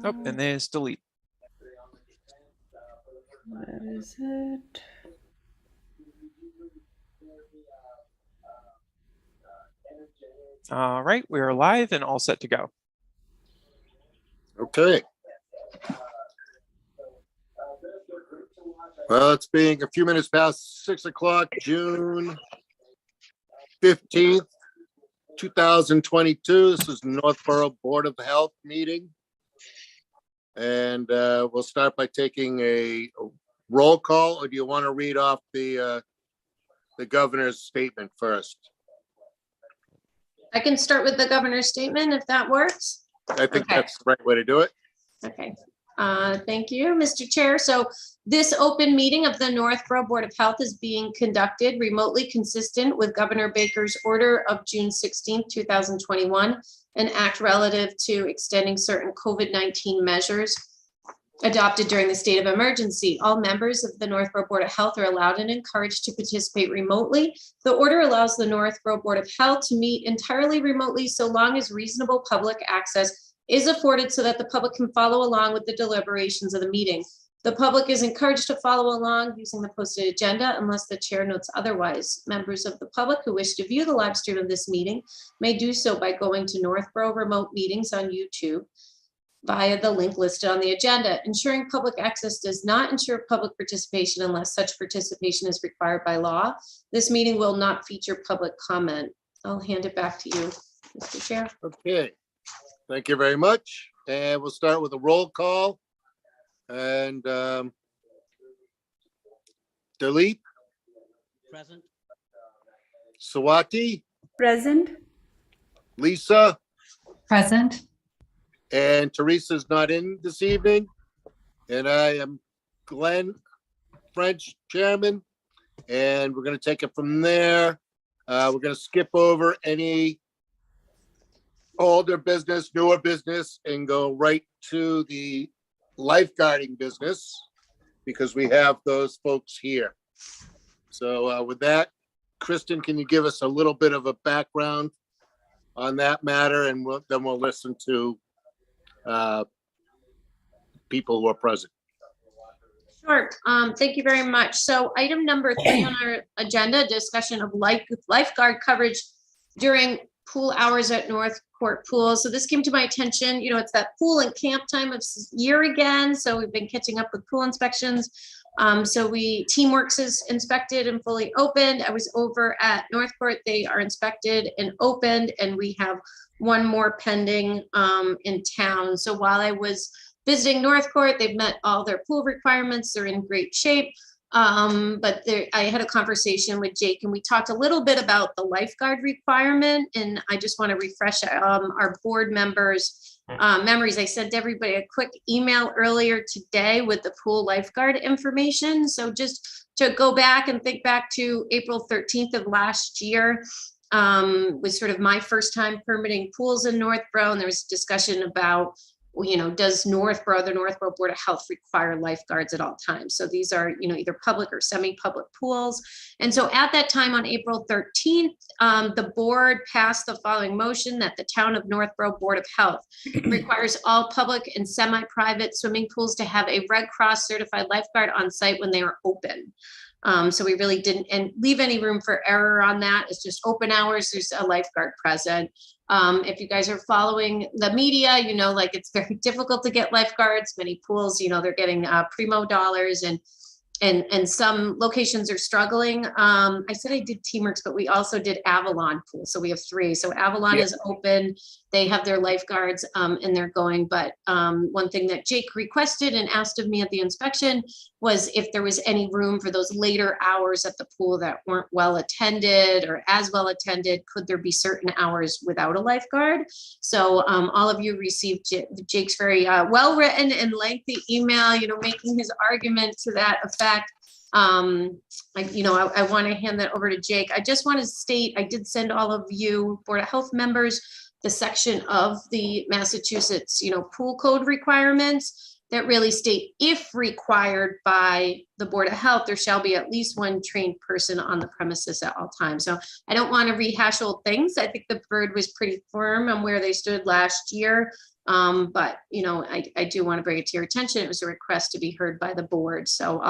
Oh, and there's delete. Where is it? All right, we are live and all set to go. Okay. Well, it's being a few minutes past 6 o'clock, June 15th, 2022. This is Northborough Board of Health meeting. And we'll start by taking a roll call, or do you want to read off the governor's statement first? I can start with the governor's statement if that works. I think Okay. that's the right way to do it. Okay. Thank you, Mr. Chair. So this open meeting of the Northborough Board of Health is being conducted remotely consistent with Governor Baker's order of June 16th, 2021, an act relative to extending certain COVID-19 measures adopted during the state of emergency. All members of the Northborough Board of Health are allowed and encouraged to participate remotely. The order allows the Northborough Board of Health to meet entirely remotely so long as reasonable public access is afforded so that the public can follow along with the deliberations of the meeting. The public is encouraged to follow along using the posted agenda unless the chair notes otherwise. Members of the public who wish to view the live stream of this meeting may do so by going to Northborough Remote Meetings on YouTube via the link listed on the agenda. Ensuring public access does not ensure public participation unless such participation is required by law. This meeting will not feature public comment. I'll hand it back to you, Mr. Chair. Okay. Thank you very much. And we'll start with a roll call. And Dilip, Present. Sawati, Present. Lisa, Present. and Teresa's not in this evening. And I am Glenn French, Chairman. And we're going to take it from there. We're going to skip over any older business, newer business, and go right to the lifeguarding business because we have those folks here. So with that, Kristen, can you give us a little bit of a background on that matter, and then we'll listen to people who are present. Sure. Thank you very much. So item number 3 on our agenda, discussion of lifeguard coverage during pool hours at North Court Pool. So this came to my attention, it's that pool and camp time of year again. So we've been catching up with pool inspections. So Teamworks is inspected and fully opened. I was over at North Court. They are inspected and opened, and we have one more pending in town. So while I was visiting North Court, they've met all their pool requirements. They're in great shape. But I had a conversation with Jake and we talked a little bit about the lifeguard requirement. And I just want to refresh our board members' memories. I sent everybody a quick email earlier today with the pool lifeguard information. So just to go back and think back to April 13th of last year, was sort of my first time permitting pools in Northborough. And there was discussion about, does the Northborough Board of Health require lifeguards at all times? So these are, either public or semi-public pools. And so at that time on April 13th, the board passed the following motion that the town of Northborough Board of Health requires all public and semi-private swimming pools to have a Red Cross certified lifeguard on site when they are open. So we really didn't leave any room for error on that. It's just open hours. There's a lifeguard present. If you guys are following the media, it's very difficult to get lifeguards. Many pools, they're getting primo dollars and some locations are struggling. I said I did Teamworks, but we also did Avalon Pool. So we have 3. So Avalon is open. They have their lifeguards and they're going. But one thing that Jake requested and asked of me at the inspection was if there was any room for those later hours at the pool that weren't well attended or as well attended, could there be certain hours without a lifeguard? So all of you received Jake's very well-written and lengthy email, making his argument to that effect. I want to hand that over to Jake. I just want to state, I did send all of you Board of Health members the section of the Massachusetts, pool code requirements that really state, if required by the Board of Health, there shall be at least one trained person on the premises at all times. So I don't want to rehash old things. I think the board was pretty firm on where they stood last year. But, you know, I do want to bring it to your attention. It was a request to be heard by the board. So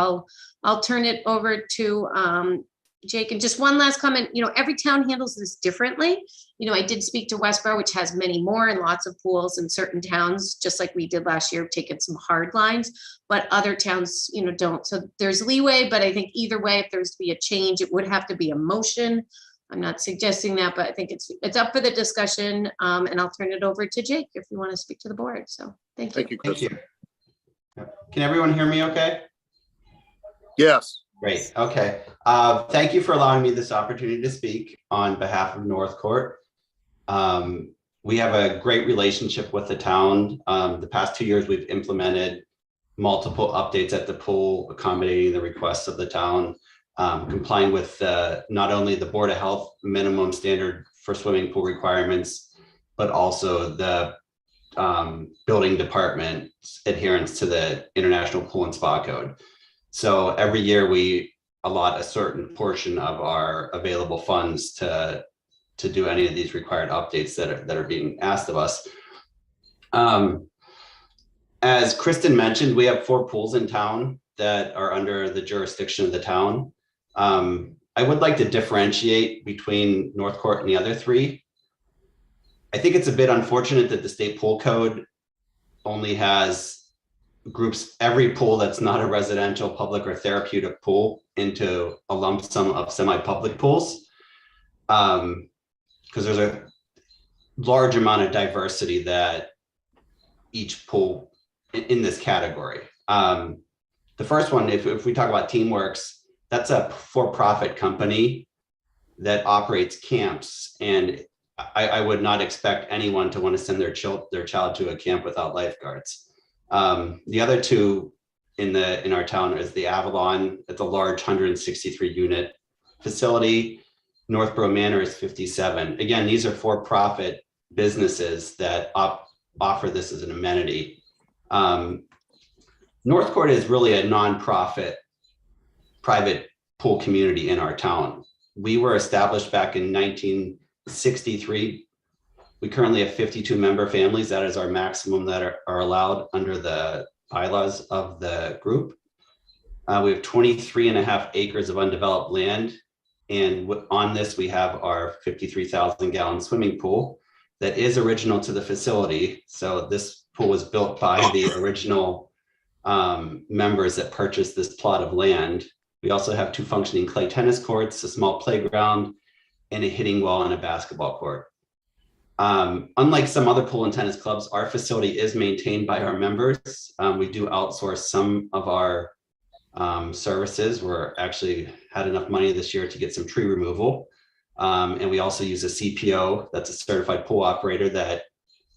I'll turn it over to Jake. And just one last comment, you know, every town handles this differently. You know, I did speak to Westboro, which has many more and lots of pools in certain towns, just like we did last year, taking some hard lines, but other towns, you know, don't. So there's leeway, but I think either way, if there's to be a change, it would have to be a motion. I'm not suggesting that, but I think it's up for the discussion. And I'll turn it over to Jake if you want to speak to the board. So thank you. Thank you, Thank Chris. you. Can everyone hear me okay? Yes. Great, okay. Thank you for allowing me this opportunity to speak on behalf of North Court. We have a great relationship with the town. The past 2 years, we've implemented multiple updates at the pool, accommodating the requests of the town, complying with not only the Board of Health minimum standard for swimming pool requirements, but also the building department's adherence to the International Pool and Spa Code. So every year we allot a certain portion of our available funds to do any of these required updates that are being asked of us. As Kristen mentioned, we have 4 pools in town that are under the jurisdiction of the town. I would like to differentiate between North Court and the other 3. I think it's a bit unfortunate that the state pool code only has groups every pool that's not a residential, public, or therapeutic pool into a lump sum of semi-public pools. Because there's a large amount of diversity that each pool in this category. The first one, if we talk about Teamworks, that's a for-profit company that operates camps, and I would not expect anyone to want to send their child to a camp without lifeguards. The other 2 in our town is the Avalon. It's a large 163 unit facility. Northborough Manor is 57. Again, these are for-profit businesses that offer this as an amenity. North Court is really a nonprofit private pool community in our town. We were established back in 1963. We currently have 52 member families. That is our maximum that are allowed under the bylaws of the group. We have 23.5 acres of undeveloped land. And on this, we have our 53,000 gallon swimming pool that is original to the facility. So this pool was built by the original members that purchased this plot of land. We also have 2 functioning clay tennis courts, a small playground, and a hitting wall and a basketball court. Unlike some other pool and tennis clubs, our facility is maintained by our members. We do outsource some of our services. We're actually had enough money this year to get some tree removal. And we also use a CPO, that's a certified pool operator that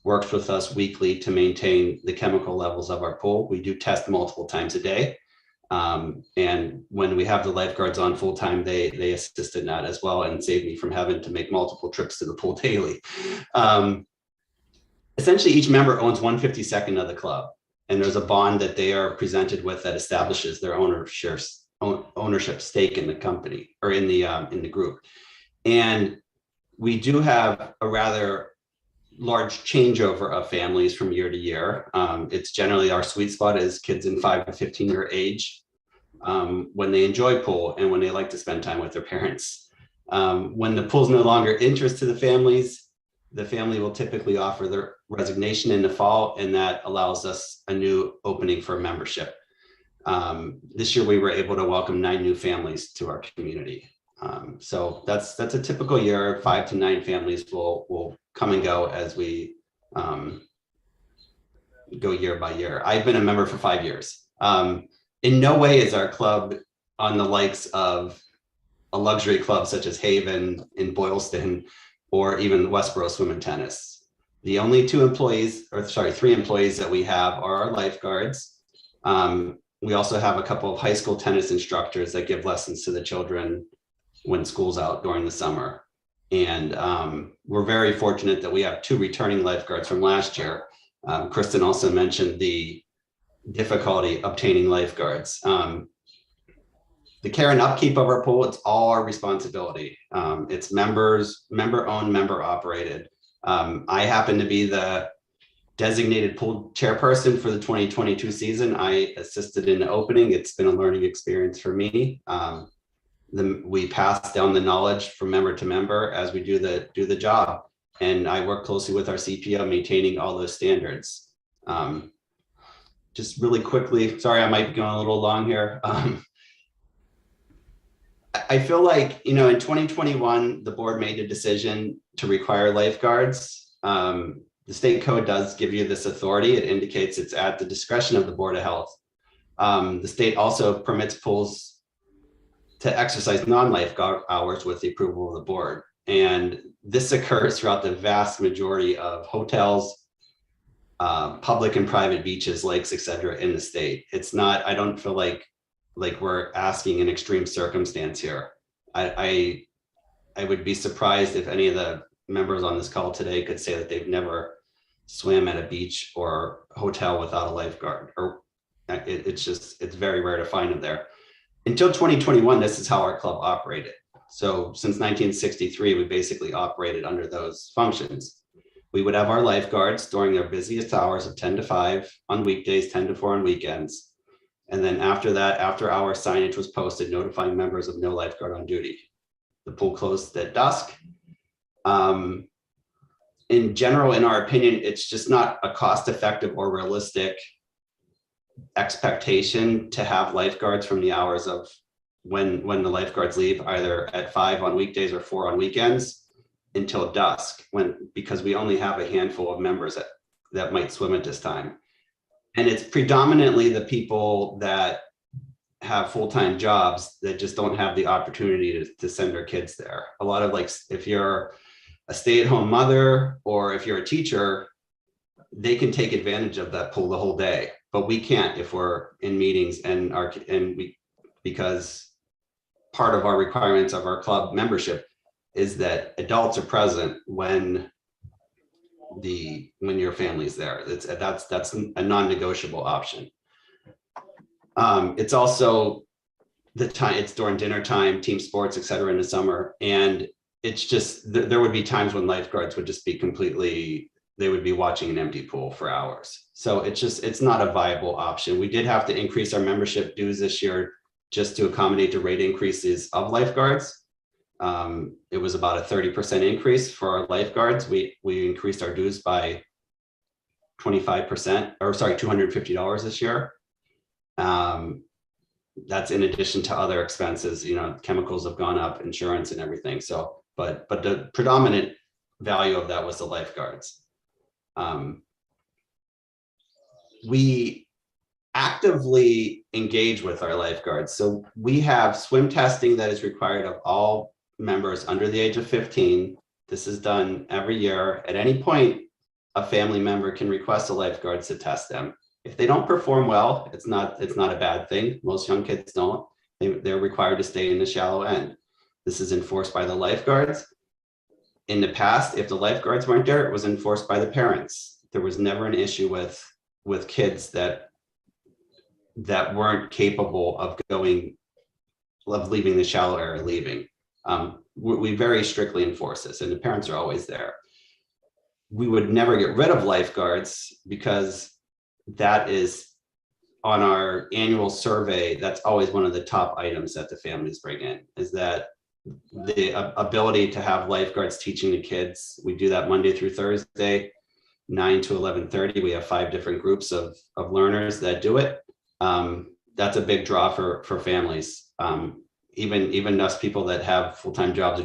works with us weekly to maintain the chemical levels of our pool. We do test multiple times a day. And when we have the lifeguards on full time, they assist in that as well and save me from having to make multiple trips to the pool daily. Essentially, each member owns 1/52 of the club, and there's a bond that they are presented with that establishes their ownership stake in the company or in the group. And we do have a rather large changeover of families from year to year. It's generally our sweet spot is kids in 5 to 15 year age when they enjoy pool and when they like to spend time with their parents. When the pool's no longer interest to the family will typically offer their resignation in the fall, and that allows us a new opening for membership. This year we were able to welcome 9 new families to our community. So that's a typical year. 5 to 9 families will come and go as we go year by year. I've been a member for 5 years. In no way is our club on the likes of a luxury club such as Haven in Boylston or even Westboro Swim and Tennis. The only 3 employees that we have are our lifeguards. We also have a couple of high school tennis instructors that give lessons to the children when school's out during the summer. And we're very fortunate that we have 2 returning lifeguards from last year. Kristen also mentioned the difficulty obtaining lifeguards. The care and upkeep of our pool, it's all our responsibility. It's member owned, member operated. I happen to be the designated pool chairperson for the 2022 season. I assisted in the opening. It's been a learning experience for me. We pass down the knowledge from member to member as we do the job. And I work closely with our CPO maintaining all those standards. Just really quickly, sorry, I might be going a little long here. I feel like, in 2021, the board made a decision to require lifeguards. The state code does give you this authority. It indicates it's at the discretion of the Board of Health. The state also permits pools to exercise non-lifeguard hours with the approval of the board. And this occurs throughout the vast majority of hotels, public and private beaches, lakes, et cetera, in the state. It's not, I don't feel like we're asking an extreme circumstance here. I would be surprised if any of the members on this call today could say that they've never swam at a beach or hotel without a lifeguard, or it's very rare to find them there. Until 2021, this is how our club operated. So since 1963, we basically operated under those functions. We would have our lifeguards during their busiest hours of 10 to 5 on weekdays, 10 to 4 on weekends. And then after that, after hour signage was posted notifying members of no lifeguard on duty. The pool closed at dusk. In general, in our opinion, it's just not a cost-effective or realistic expectation to have lifeguards from the hours of when the lifeguards leave, either at 5 on weekdays or 4 on weekends, until dusk, because we only have a handful of members that might swim at this time. And it's predominantly the people that have full-time jobs that just don't have the opportunity to send their kids there. A lot of, like, if you're a stay-at-home mother or if you're a teacher, they can take advantage of that pool the whole day, but we can't if we're in meetings because part of our requirements of our club membership is that adults are present when your family's there. That's a non-negotiable option. It's also the time, it's during dinner time, team sports, et cetera, in the summer. And it's just, there would be times when lifeguards would just be they would be watching an empty pool for hours. So it's not a viable option. We did have to increase our membership dues this year just to accommodate the rate increases of lifeguards. It was about a 30% increase for our lifeguards. We increased our dues by 25%, or sorry, $250 this year. That's in addition to other expenses, chemicals have gone up, insurance and everything. So, but the predominant value of that was the lifeguards. We actively engage with our lifeguards. So we have swim testing that is required of all members under the age of 15. This is done every year. At any point, a family member can request the lifeguards to test them. If they don't perform well, it's not a bad thing. Most young kids don't. They're required to stay in the shallow end. This is enforced by the lifeguards. In the past, if the lifeguards weren't there, it was enforced by the parents. There was never an issue with kids that weren't capable of leaving the shallow area, leaving. We very strictly enforce this, and the parents are always there. We would never get rid of lifeguards because that is on our annual survey. That's always one of the top items that the families bring in, is that the ability to have lifeguards teaching the kids. We do that Monday through Thursday, 9 to 11:30. We have 5 different groups of learners that do it. That's a big draw for families. Even us people that have full-time jobs, I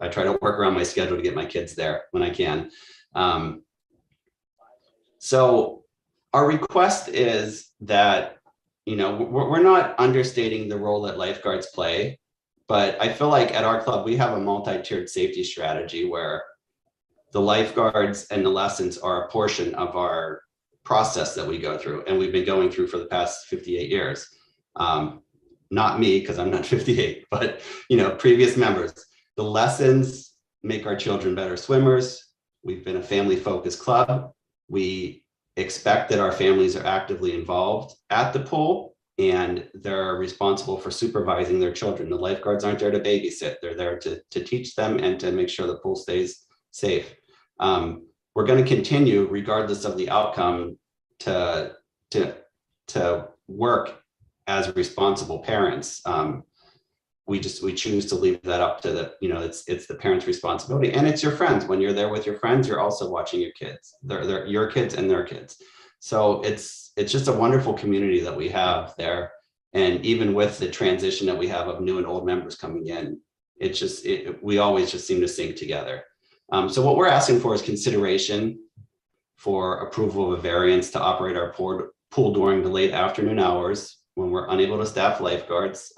try to work around my schedule to get my kids there when I can. So our request is that, we're not understating the role that lifeguards play, but I feel like at our club, we have a multi-tiered safety strategy where the lifeguards and the lessons are a portion of our process that we go through, and we've been going through for the past 58 years. Not me, because I'm not 58, but previous members. The lessons make our children better swimmers. We've been a family-focused club. We expect that our families are actively involved at the pool, and they're responsible for supervising their children. The lifeguards aren't there to babysit. They're there to teach them and to make sure the pool stays safe. we're going to continue regardless of the outcome to work as responsible parents. We choose to leave that up to the, it's the parents' responsibility, and it's your friends. When you're there with your friends, you're also watching your kids. They're your kids and their kids. So it's just a wonderful community that we have there. And even with the transition that we have of new and old members coming in, we always just seem to sync together. So what we're asking for is consideration for approval of a variance to operate our pool during the late afternoon hours when we're unable to staff lifeguards.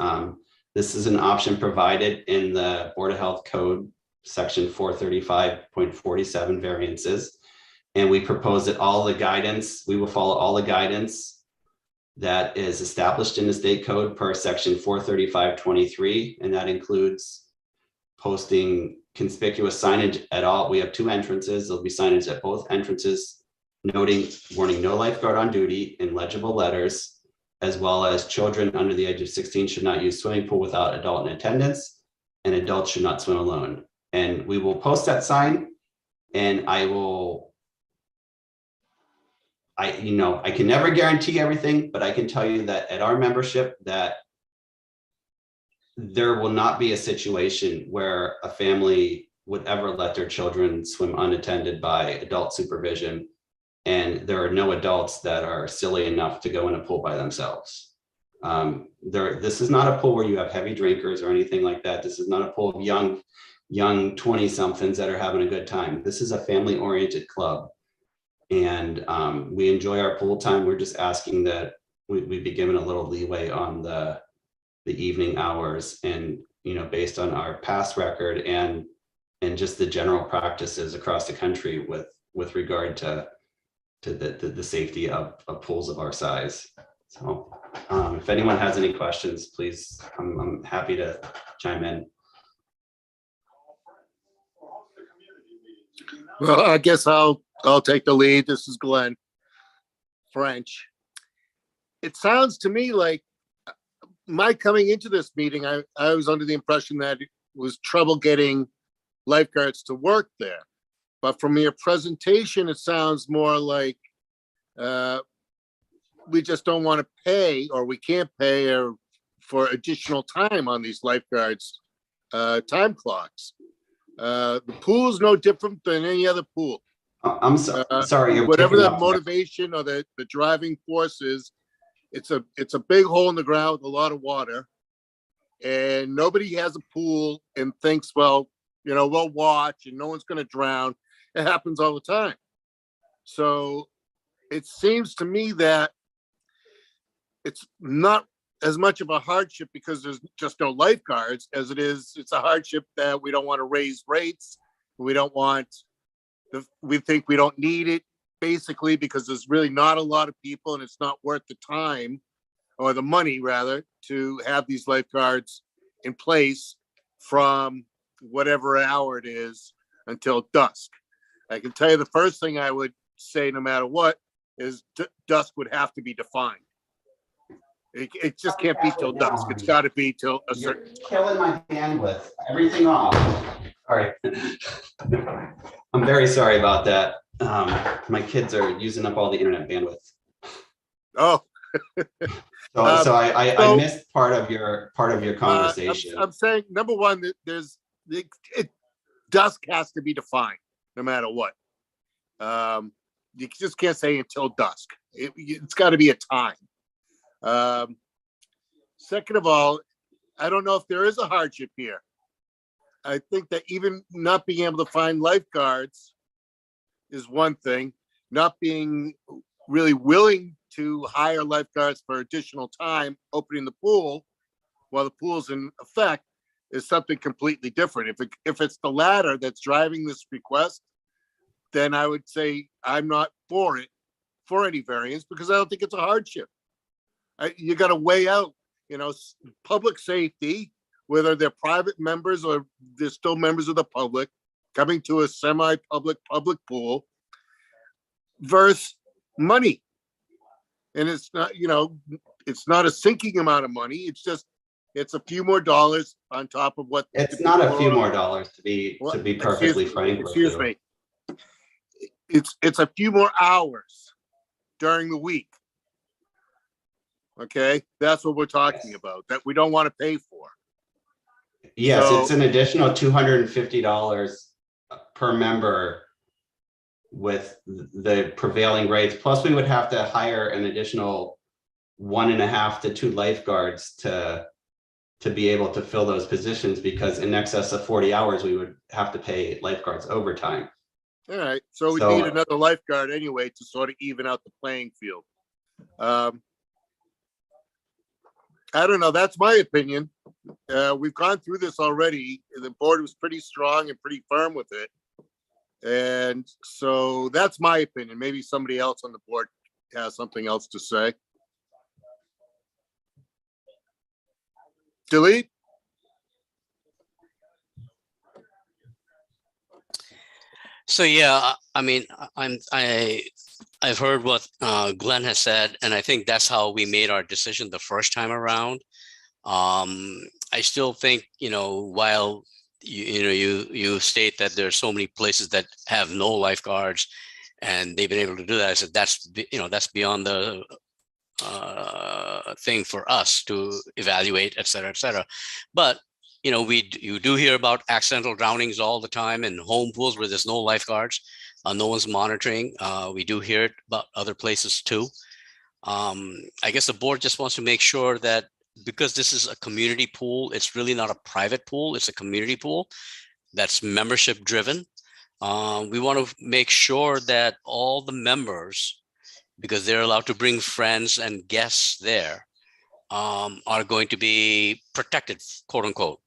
This is an option provided in the Board of Health Code, section 435.47 variances. And we propose that we will follow all the guidance that is established in the state code per section 435.23. And that includes posting conspicuous signage at all. We have 2 entrances. There'll be signage at both entrances noting, warning no lifeguard on duty in legible letters, as well as children under the age of 16 should not use swimming pool without adult in attendance, and adults should not swim alone. And we will post that sign, and I can never guarantee everything, but I can tell you that at our membership that there will not be a situation where a family would ever let their children swim unattended by adult supervision. And there are no adults that are silly enough to go in a pool by themselves. This is not a pool where you have heavy drinkers or anything like that. This is not a pool of young 20-somethings that are having a good time. This is a family-oriented club. And we enjoy our pool time. We're just asking that we be given a little leeway on the evening hours, and based on our past record and just the general practices across the country with regard to the safety of pools of our size. So if anyone has any questions, please, I'm happy to chime in. Well, I guess I'll take the lead. This is Glenn French. It sounds to me like my coming into this meeting, I was under the impression that it was trouble getting lifeguards to work there. But from your presentation, it sounds more like we just don't want to pay, or we can't pay for additional time on these lifeguards' time clocks. The pool is no different than any other pool. I'm sorry. You're whatever breaking the up. motivation or the driving force is, it's a big hole in the ground with a lot of water, and nobody has a pool and thinks, well, we'll watch and no one's going to drown. It happens all the time. So it seems to me that it's not as much of a hardship because there's just no lifeguards as it's a hardship that we don't want to raise rates. We think we don't need it, basically, because there's really not a lot of people and it's not worth the time, or the money rather, to have these lifeguards in place from whatever hour it is until dusk. I can tell you the first thing I would say, no matter what, is dusk would have to be defined. It just can't be till dusk. It's got to be till a certain. You're killing my bandwidth. Everything off. All right. I'm very sorry about that. My kids are using up all the internet bandwidth. Oh. So I missed part of your conversation. I'm saying, number one, that dusk has to be defined no matter what. You just can't say until dusk. It's got to be a time. Second of all, I don't know if there is a hardship here. I think that even not being able to find lifeguards is one thing. Not being really willing to hire lifeguards for additional time opening the pool while the pool's in effect is something completely different. If it's the latter that's driving this request, then I would say I'm not for any variance, because I don't think it's a hardship. You got to weigh out, public safety, whether they're private members or they're still members of the public coming to a semi-public public pool, versus money. And it's not, it's not a sinking amount of money. It's a few more dollars on top of what. It's not a few more dollars, to be perfectly frank. Excuse me. It's a few more hours during the week. Okay, that's what we're talking about, that we don't want to pay for. Yes, So- it's an additional $250 per member with the prevailing rates. Plus, we would have to hire an additional 1.5 to 2 lifeguards to be able to fill those positions, because in excess of 40 hours, we would have to pay lifeguards overtime. All right, so we So- need another lifeguard anyway to sort of even out the playing field. I don't know, that's my opinion. We've gone through this already. The board was pretty strong and pretty firm with it. And so that's my opinion. Maybe somebody else on the board has something else to say. Delete? So yeah, I mean, I've heard what Glenn has said, and I think that's how we made our decision the first time around. I still think, while you state that there's so many places that have no lifeguards, and they've been able to do that, I said that's beyond the thing for us to evaluate, et cetera, et cetera. But you do hear about accidental drownings all the time in home pools where there's no lifeguards, no one's monitoring. We do hear it about other places too. I guess the board just wants to make sure that because this is a community pool, it's really not a private pool, it's a community pool that's membership driven. We want to make sure that all the members, because they're allowed to bring friends and guests there, are going to be protected, quote unquote,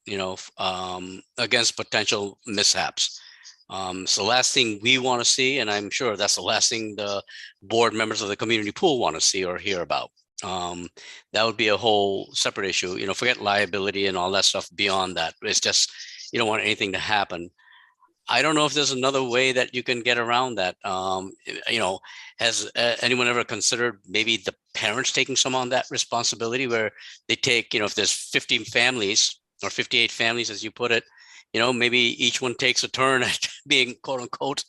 against potential mishaps. So last thing we want to see, and I'm sure that's the last thing the board members of the community pool want to see or hear about. That would be a whole separate issue, forget liability and all that stuff beyond that. It's just, you don't want anything to happen. I don't know if there's another way that you can get around that. Has anyone ever considered maybe the parents taking some on that responsibility, where they take, if there's 50 families or 58 families, as you put it, maybe each one takes a turn at being, quote unquote,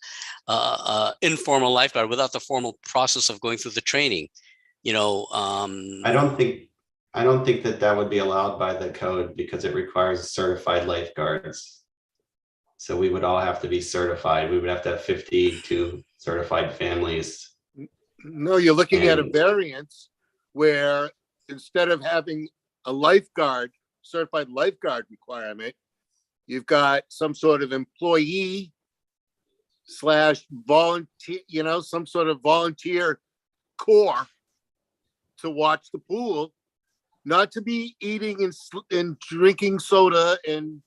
informal lifeguard without the formal process of going through the training. I don't think that would be allowed by the code, because it requires certified lifeguards. So we would all have to be certified. We would have to have 52 certified families. No, you're looking at a And- variance where instead of having a lifeguard, certified lifeguard requirement, you've got some sort of employee / volunteer, some sort of volunteer corps to watch the pool, not to be eating and drinking soda and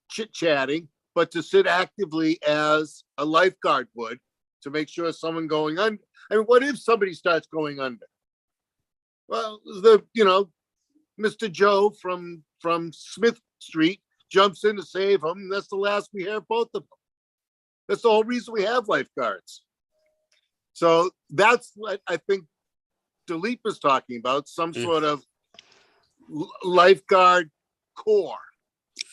chit-chatting, but to sit actively as a lifeguard would, to make sure someone going under. I mean, what if somebody starts going under? Well, Mr. Joe from Smith Street jumps in to save him. That's the last we hear of both of them. That's the whole reason we have lifeguards. So that's what I think Dilip is talking about, some sort of lifeguard corps.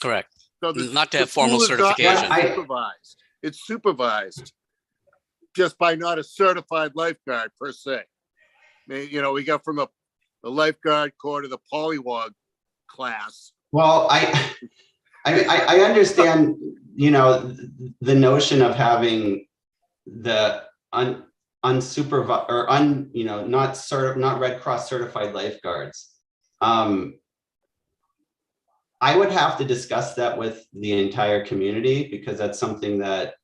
Correct. So Not to have the formal pool is not certification. supervised. It's supervised just by not a certified lifeguard per se. We got from the lifeguard corps to the polywog class. Well, I understand, the notion of having the unsupervised or not Red Cross certified lifeguards. I would have to discuss that with the entire community, because that's something that,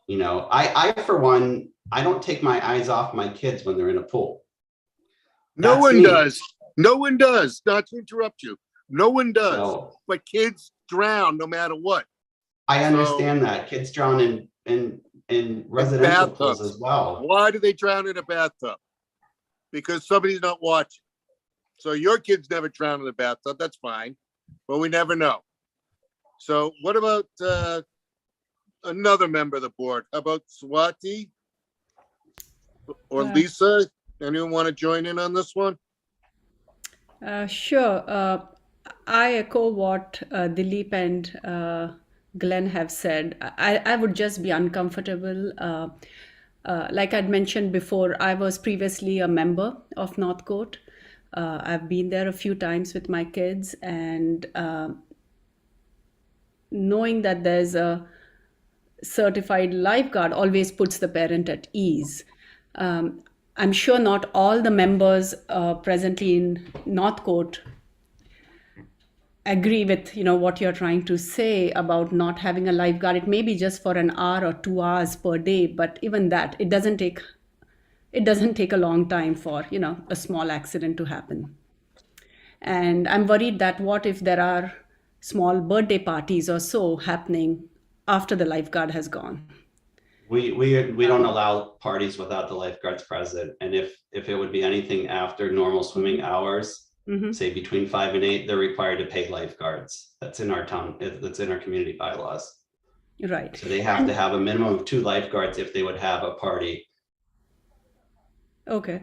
I for one, I don't take my eyes off my kids when they're in a pool. No That's one me. does. No one does. Not to interrupt you. No one does. So But kids drown no matter what. I understand that kids drown in residential pools bathtubs. as well. Why do they drown in a bathtub? Because somebody's not watching. So your kids never drown in a bathtub. That's fine. But we never know. So what about another member of the board? How about Swati? Or Yeah. Lisa? Anyone want to join in on this one? Sure. I echo what Dilip and Glenn have said. I would just be uncomfortable Like I'd mentioned before, I was previously a member of Northcote. I've been there a few times with my kids, and knowing that there's a certified lifeguard always puts the parent at ease. I'm sure not all the members presently in Northcote agree with what you're trying to say about not having a lifeguard. It may be just for an hour or 2 hours per day, but even that, it doesn't take a long time for a small accident to happen. And I'm worried that what if there are small birthday parties or so happening after the lifeguard has gone? We don't allow parties without the lifeguards present. And if it would be anything after normal swimming hours, Mhm. say between 5 and 8, they're required to pay lifeguards. That's in our town, that's in our community bylaws. Right. So they have to have a minimum of 2 lifeguards if they would have a party. Okay.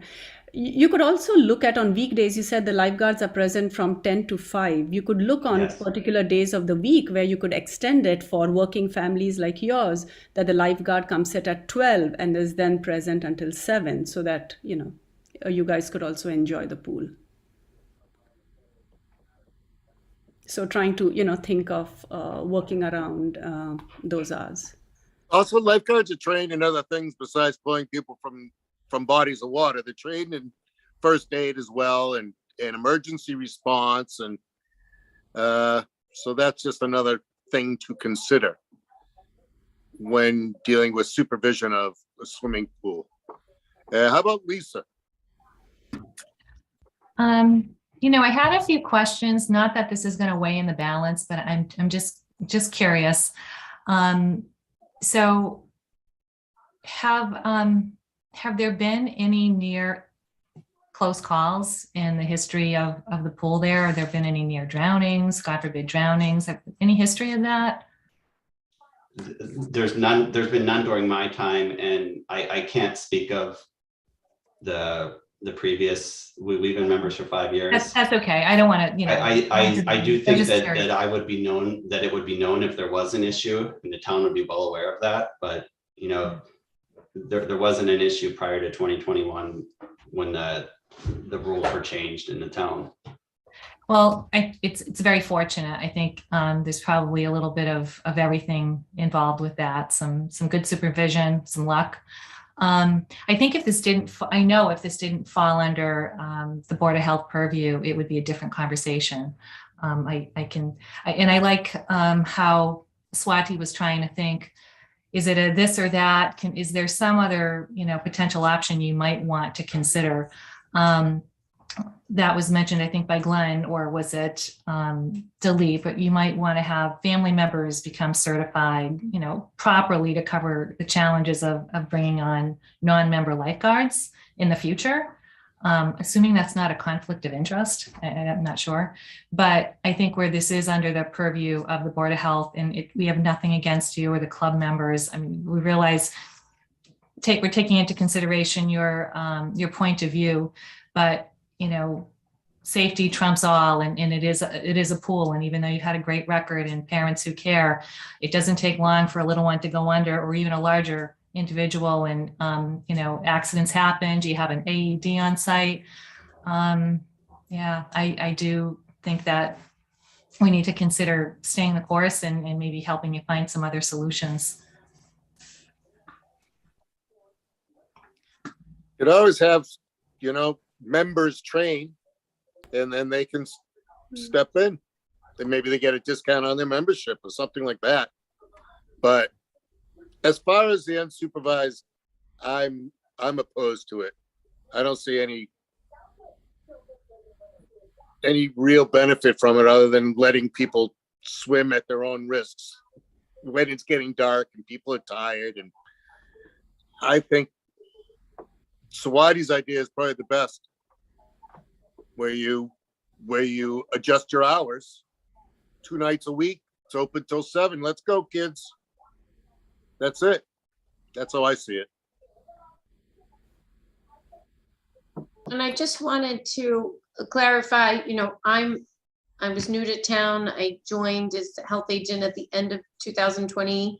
You could also look at on weekdays, you said the lifeguards are present from 10 to 5. You could look on Yes. particular days of the week where you could extend it for working families like yours, that the lifeguard comes at 12 and is then present until 7, so that, you guys could also enjoy the pool. So trying to, think of working around those hours. Also, lifeguards are trained in other things besides pulling people from bodies of water. They're trained in first aid as well, and emergency response, and so that's just another thing to consider when dealing with supervision of a swimming pool. How about Lisa? I had a few questions, not that this is going to weigh in the balance, but I'm just curious. So have there been any near close calls in the history of the pool there? Have there been any near drownings, God forbid drownings? Any history of that? There's been none during my time, and I can't speak of the previous, we've been members for 5 years. That's okay. I don't want to, I do think just that curious. it would be known if there was an issue, and the town would be well aware of that. But there wasn't an issue prior to 2021 when the rules were changed in the town. Well, it's very fortunate. I think there's probably a little bit of everything involved with that. Some good supervision, some luck. I think if this didn't fall under the Board of Health purview, it would be a different conversation. I like how Swati was trying to think, is it a this or that? Is there some other potential option you might want to consider? That was mentioned, I think, by Glenn, or was it Dilip? But you might want to have family members become certified, properly to cover the challenges of bringing on non-member lifeguards in the future. Assuming that's not a conflict of interest, I'm not sure. But I think where this is under the purview of the Board of Health, and we have nothing against you or the club members. I mean, we realize we're taking into consideration your point of view, but safety trumps all, and it is a pool. And even though you've had a great record and parents who care, it doesn't take long for a little one to go under, or even a larger individual. And accidents happen. Do you have an AED on site? I do think that we need to consider staying the course and maybe helping you find some other solutions. You'd always have, members train, and then they can step in. Then maybe they get a discount on their membership or something like that. But as far as the unsupervised, I'm opposed to it. I don't see any real benefit from it other than letting people swim at their own risks when it's getting dark and people are tired. And I think Swati's idea is probably the best, where you adjust your hours 2 nights a week. It's open till 7. Let's go, kids. That's it. That's how I see it. And I just wanted to clarify, I was new to town. I joined as health agent at the end of 2020.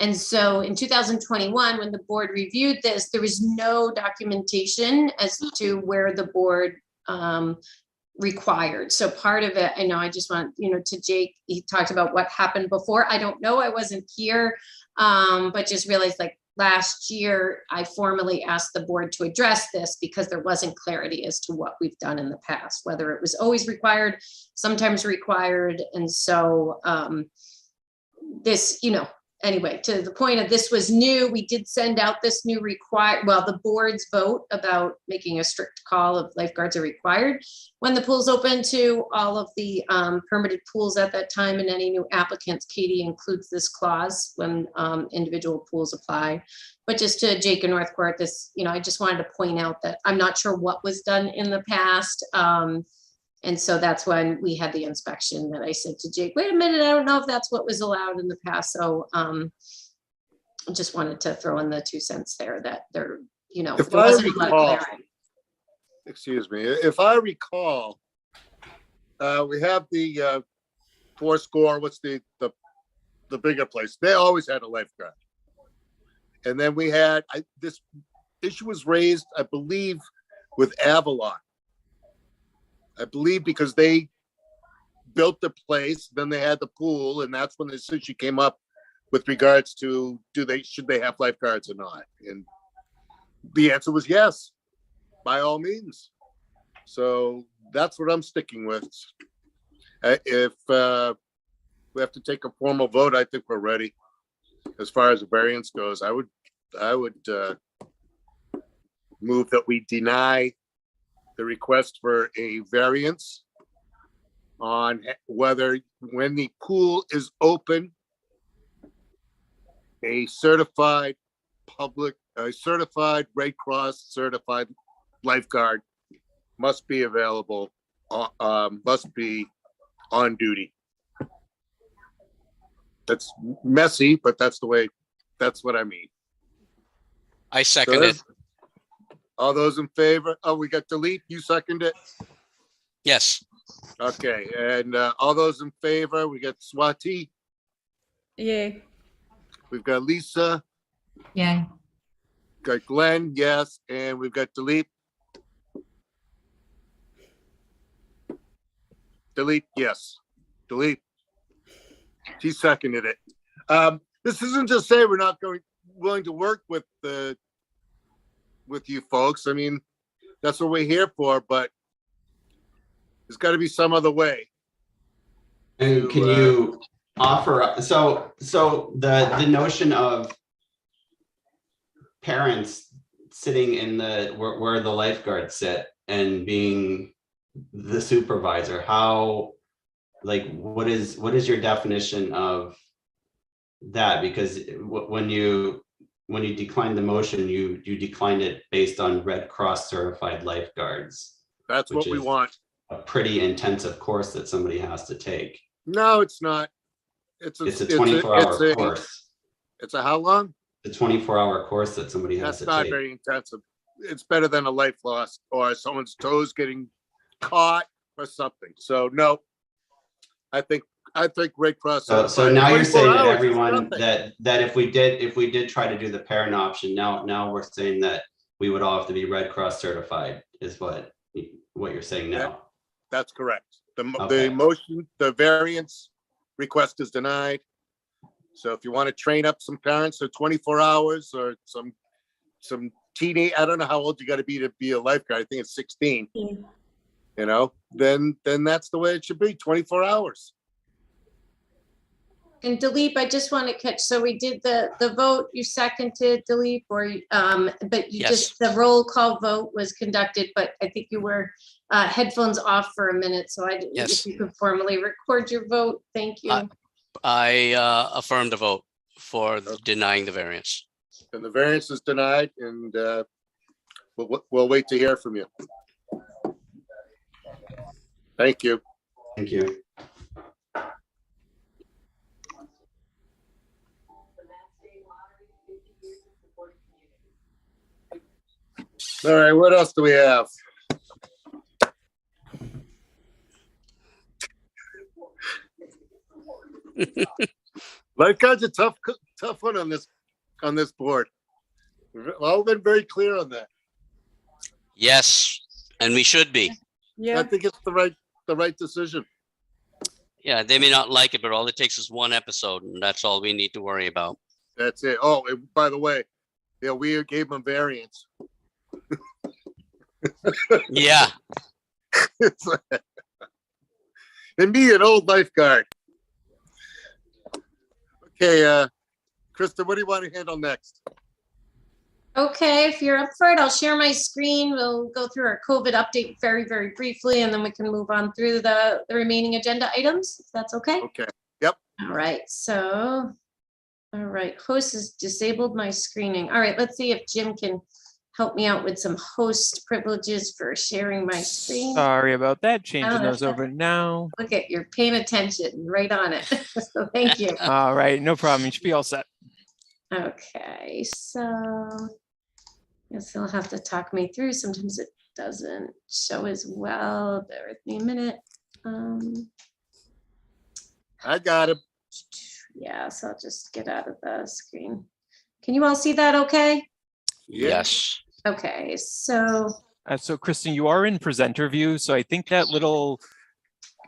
And so in 2021, when the board reviewed this, there was no documentation as to where the board required. So part of it, I know, I just want, to Jake, he talked about what happened before. I don't know, I wasn't here, but just realized like last year, I formally asked the board to address this because there wasn't clarity as to what we've done in the past, whether it was always required, sometimes required. And so this, anyway, to the point of this was new, we did send out this new the board's vote about making a strict call of lifeguards are required when the pool's open to all of the permitted pools at that time, and any new applicants. Katie includes this clause when individual pools apply. But just to Jake and Northcourt, this, I just wanted to point out that I'm not sure what was done in the past. And so that's when we had the inspection that I said to Jake, wait a minute, I don't know if that's what was allowed in the past. So I just wanted to throw in the 2 cents there that there, If there I wasn't a lot of recall, clarity. excuse me, if I recall, we have the Fourscore, what's the bigger place? They always had a lifeguard. And then we had, this issue was raised, I believe, with Avalon. I believe because they built the place, then they had the pool, and that's when this issue came up with regards to should they have lifeguards or not? And the answer was yes, by all means. So that's what I'm sticking with. If we have to take a formal vote, I think we're ready. As far as the variance goes, I would move that we deny the request for a variance on whether, when the pool is open, a certified Red Cross certified lifeguard must be available, must be on duty. That's messy, but that's what I mean. I So second it. all those in favor? Oh, we got delete. You second it? Yes. Okay, and all those in favor, we got Swati, Yay. we've got Lisa, Yeah. got Glenn, yes, and we've got delete. Delete, yes. Delete. She seconded it. This isn't to say we're not willing to work with you folks. I mean, that's what we're here for, but there's got to be some other way. And can you offer, so the notion of parents sitting in where the lifeguards sit and being the supervisor, how, like, what is your definition of that? Because when you declined the motion, you declined it based on Red Cross certified lifeguards. That's what we want. A pretty intensive course that somebody has to take. No, it's not. It's a 24-hour course. It's a how long? A 24-hour course that somebody has That's to not take. very intensive. It's better than a life lost or someone's toes getting caught or something. So no, I think Red Cross. So now you're 24 saying that hours is everyone nothing. that if we did try to do the parent option, now we're saying that we would all have to be Red Cross certified, is what you're saying now. That's correct. Okay. The motion, the variance request is denied. So if you want to train up some parents for 24 hours or some teenage, I don't know how old you got to be a lifeguard. I think it's 16. Then that's the way it should be, 24 hours. And Dilip, I just want to catch, so we did the vote, you seconded, Dilip, but you Yes. just, the roll call vote was conducted, but I think you were headphones off for a minute, so Yes. if you could formally record your vote, thank you. I affirm the vote for denying the variance. And the variance is denied, and we'll wait to hear from you. Thank you. Thank you. All right, what else do we have? Lifeguards are tough one on this board. We've all been very clear on that. Yes, and we should be. I Yeah. think it's the right decision. Yeah, they may not like it, but all it takes is one episode, and that's all we need to worry about. That's it. Oh, and by the way, yeah, we gave them variance. Yeah, And me, an old lifeguard. Okay, Krista, what do you want to handle next? Okay, if you're up for it, I'll share my screen. We'll go through our COVID update very, very briefly, and then we can move on through the remaining agenda items, if that's okay. Okay. All right, so, all right, host has disabled my screening. All right, let's see if Jim can help me out with some host privileges for sharing my screen. Sorry about that. Changing that's those over now. Look at, you're paying attention, right on it. So thank you. All right, no problem. You should be all set. Okay, so guess they'll have to talk me through. Sometimes it doesn't show as well. Bear with me a minute. I got him. Yeah, so I'll just get out of the screen. Can you all see that okay? yes. Okay, so, So Kristen, you are in presenter view. So I think that little,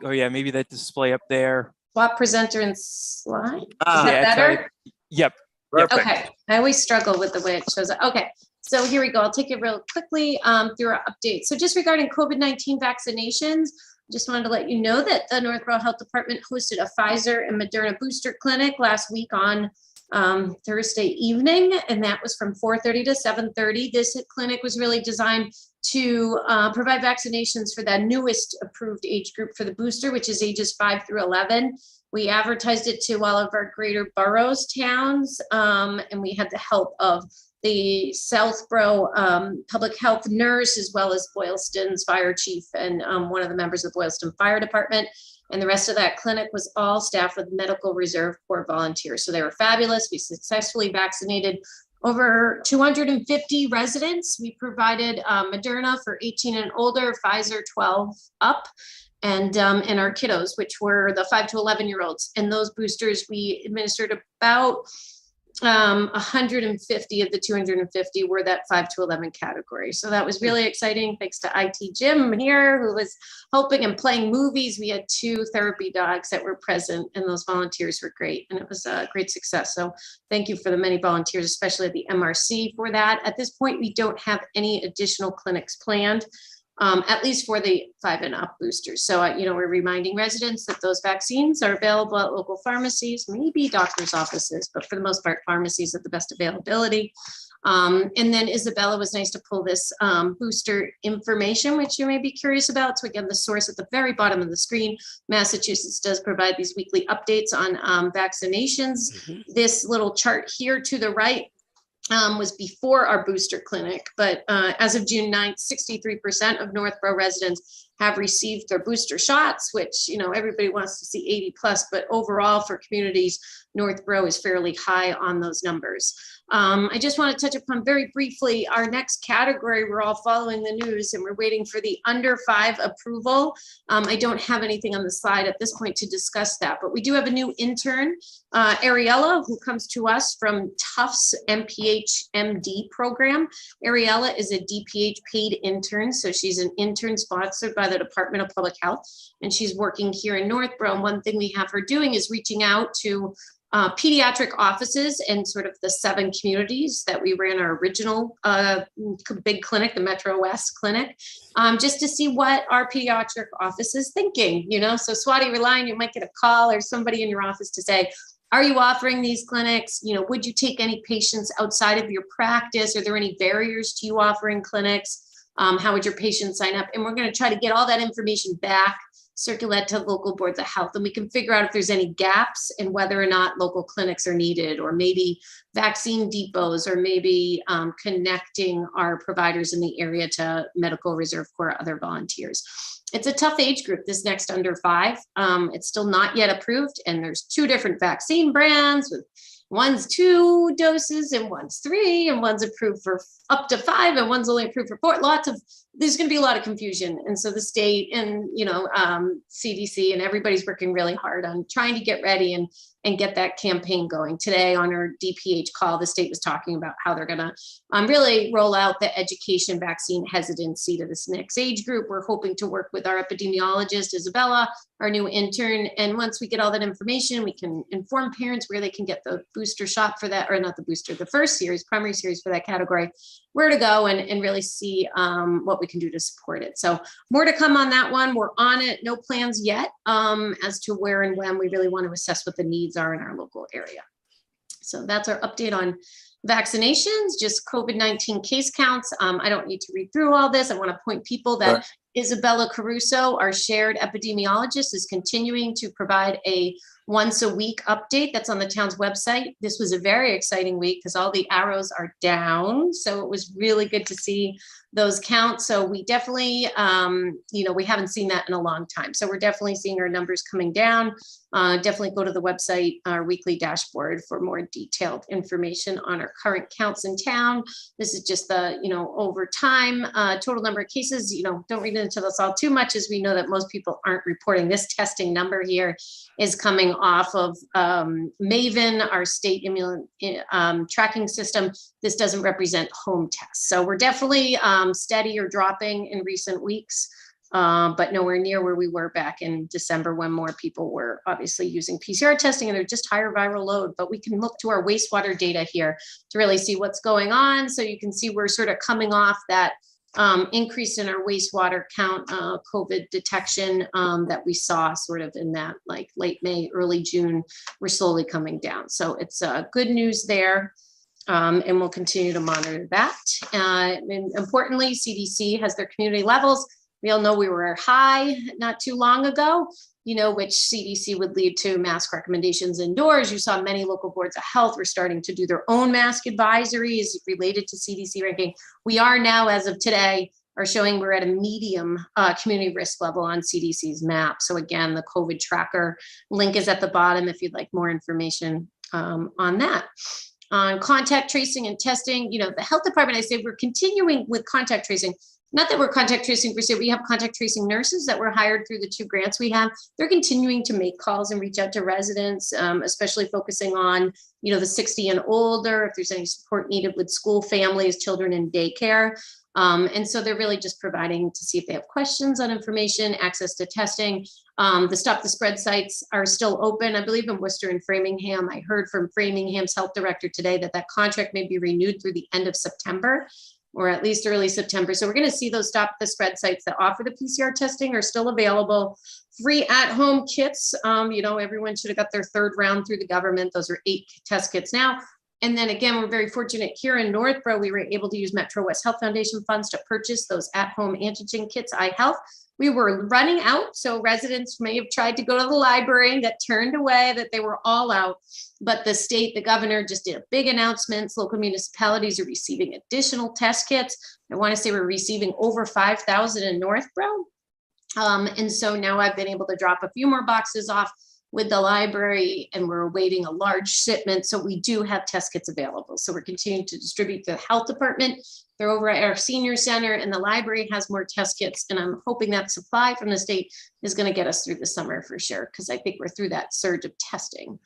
oh yeah, maybe that display up there. swap presenter and slide? Is Ah, that Yeah, it's better? Yep. Perfect. Okay, I always struggle with the way it shows up. Okay, so here we go. I'll take it real quickly through our update. So just regarding COVID-19 vaccinations, just wanted to let you know that the Northborough Health Department hosted a Pfizer and Moderna booster clinic last week on Thursday evening, and that was from 4:30 to 7:30. This clinic was really designed to provide vaccinations for the newest approved age group for the booster, which is ages 5 through 11. We advertised it to all of our greater boroughs towns, and we had the help of the Southborough public health nurse, as well as Boylston's fire chief and one of the members of the Boylston Fire Department. And the rest of that clinic was all staffed with Medical Reserve Corps volunteers. So they were fabulous. We successfully vaccinated over 250 residents. We provided Moderna for 18 and older, Pfizer 12 up, and our kiddos, which were the 5 to 11-year-olds. And those boosters, we administered about 150 of the 250 were that 5 to 11 category. So that was really exciting. Thanks to IT Jim here, who was helping and playing movies. We had 2 therapy dogs that were present, and those volunteers were great. And it was a great success. So thank you for the many volunteers, especially at the MRC for that. At this point, we don't have any additional clinics planned. At least for the 5 and up boosters. So, we're reminding residents that those vaccines are available at local pharmacies, maybe doctor's offices, but for the most part, pharmacies at the best availability. And then Isabella was nice to pull this booster information, which you may be curious about. So again, the source at the very bottom of the screen, Massachusetts does provide these weekly updates on vaccinations. This little chart here to the right was before our booster clinic, but as of June 9th, 63% of Northborough residents have received their booster shots, which, everybody wants to see 80 plus, but overall for communities, Northborough is fairly high on those numbers. I just want to touch upon very briefly our next category. We're all following the news and we're waiting for the under 5 approval. I don't have anything on the slide at this point to discuss that, but we do have a new intern, Ariella, who comes to us from Tufts MPH MD program. Ariella is a DPH paid intern, so she's an intern sponsored by the Department of Public Health, and she's working here in Northborough. And one thing we have her doing is reaching out to pediatric offices in sort of the 7 communities that we ran our original big clinic, the Metro West clinic, just to see what our pediatric office is thinking, So Swati Reliant, you might get a call or somebody in your office to say, are you offering these clinics? Would you take any patients outside of your practice? Are there any barriers to you offering clinics? How would your patients sign up? And we're going to try to get all that information back, circulate to local boards of health, and we can figure out if there's any gaps in whether or not local clinics are needed, or maybe vaccine depots, or maybe connecting our providers in the area to Medical Reserve Corps, other volunteers. It's a tough age group, this next under 5. It's still not yet approved, and there's 2 different vaccine brands with one's 2 doses and one's 3 and one's approved for up to 5 and one's only approved for 4. There's going to be a lot of confusion. And so the state and, CDC and everybody's working really hard on trying to get ready and get that campaign going. Today on our DPH call, the state was talking about how they're going to really roll out the education vaccine hesitancy to this next age group. We're hoping to work with our epidemiologist, Isabella, our new intern. And once we get all that information, we can inform parents where they can get the booster shot for that, or not the booster, the first series, primary series for that category, where to go and really see what we can do to support it. So more to come on that one. We're on it. No plans yet as to where and when. We really want to assess what the needs are in our local area. So that's our update on vaccinations, just COVID-19 case counts. I don't need to read through all this. I want to point people that Isabella Caruso, our shared epidemiologist, is continuing to provide a once a week update that's on the town's website. This was a very exciting week because all the arrows are down. So it was really good to see those counts. So we definitely, we haven't seen that in a long time. So we're definitely seeing our numbers coming down. Definitely go to the website, our weekly dashboard, for more detailed information on our current counts in town. This is just the, over time, total number of cases. Don't read into this all too much, as we know that most people aren't reporting. This testing number here is coming off of Maven, our state immune tracking system. This doesn't represent home tests. So we're definitely steady or dropping in recent weeks, but nowhere near where we were back in December, when more people were obviously using PCR testing and they're just higher viral load. But we can look to our wastewater data here to really see what's going on. So you can see we're sort of coming off that increase in our wastewater count, COVID detection that we saw sort of in that like late May, early June. We're slowly coming down. So it's good news there. And we'll continue to monitor that. And importantly, CDC has their community levels. We all know we were high not too long ago, which CDC would lead to mask recommendations indoors. You saw many local boards of health were starting to do their own mask advisories related to CDC ranking. We are now, as of today, are showing we're at a medium community risk level on CDC's map. So again, the COVID tracker link is at the bottom if you'd like more information on that. On contact tracing and testing, the health department, I say we're continuing with contact tracing. Not that we're contact tracing per se, we have contact tracing nurses that were hired through the 2 grants we have. They're continuing to make calls and reach out to residents, especially focusing on, the 60 and older, if there's any support needed with school families, children in daycare. And so they're really just providing to see if they have questions on information, access to testing. The Stop the Spread sites are still open, I believe, in Worcester and Framingham. I heard from Framingham's health director today that contract may be renewed through the end of September, or at least early September. So we're going to see those Stop the Spread sites that offer the PCR testing are still available. Free at-home kits. Everyone should have got their 3rd round through the government. Those are 8 test kits now. And then again, we're very fortunate here in Northborough, we were able to use Metro West Health Foundation funds to purchase those at-home antigen kits, iHealth. We were running out, so residents may have tried to go to the library, that turned away, that they were all out. But the state, the governor just did a big announcement. Local municipalities are receiving additional test kits. I want to say we're receiving over 5,000 in Northborough. And so now I've been able to drop a few more boxes off with the library, and we're awaiting a large shipment. So we do have test kits available. So we're continuing to distribute to the health department. They're over at our senior center, and the library has more test kits. And I'm hoping that supply from the state is going to get us through the summer for sure, because I think we're through that surge of testing.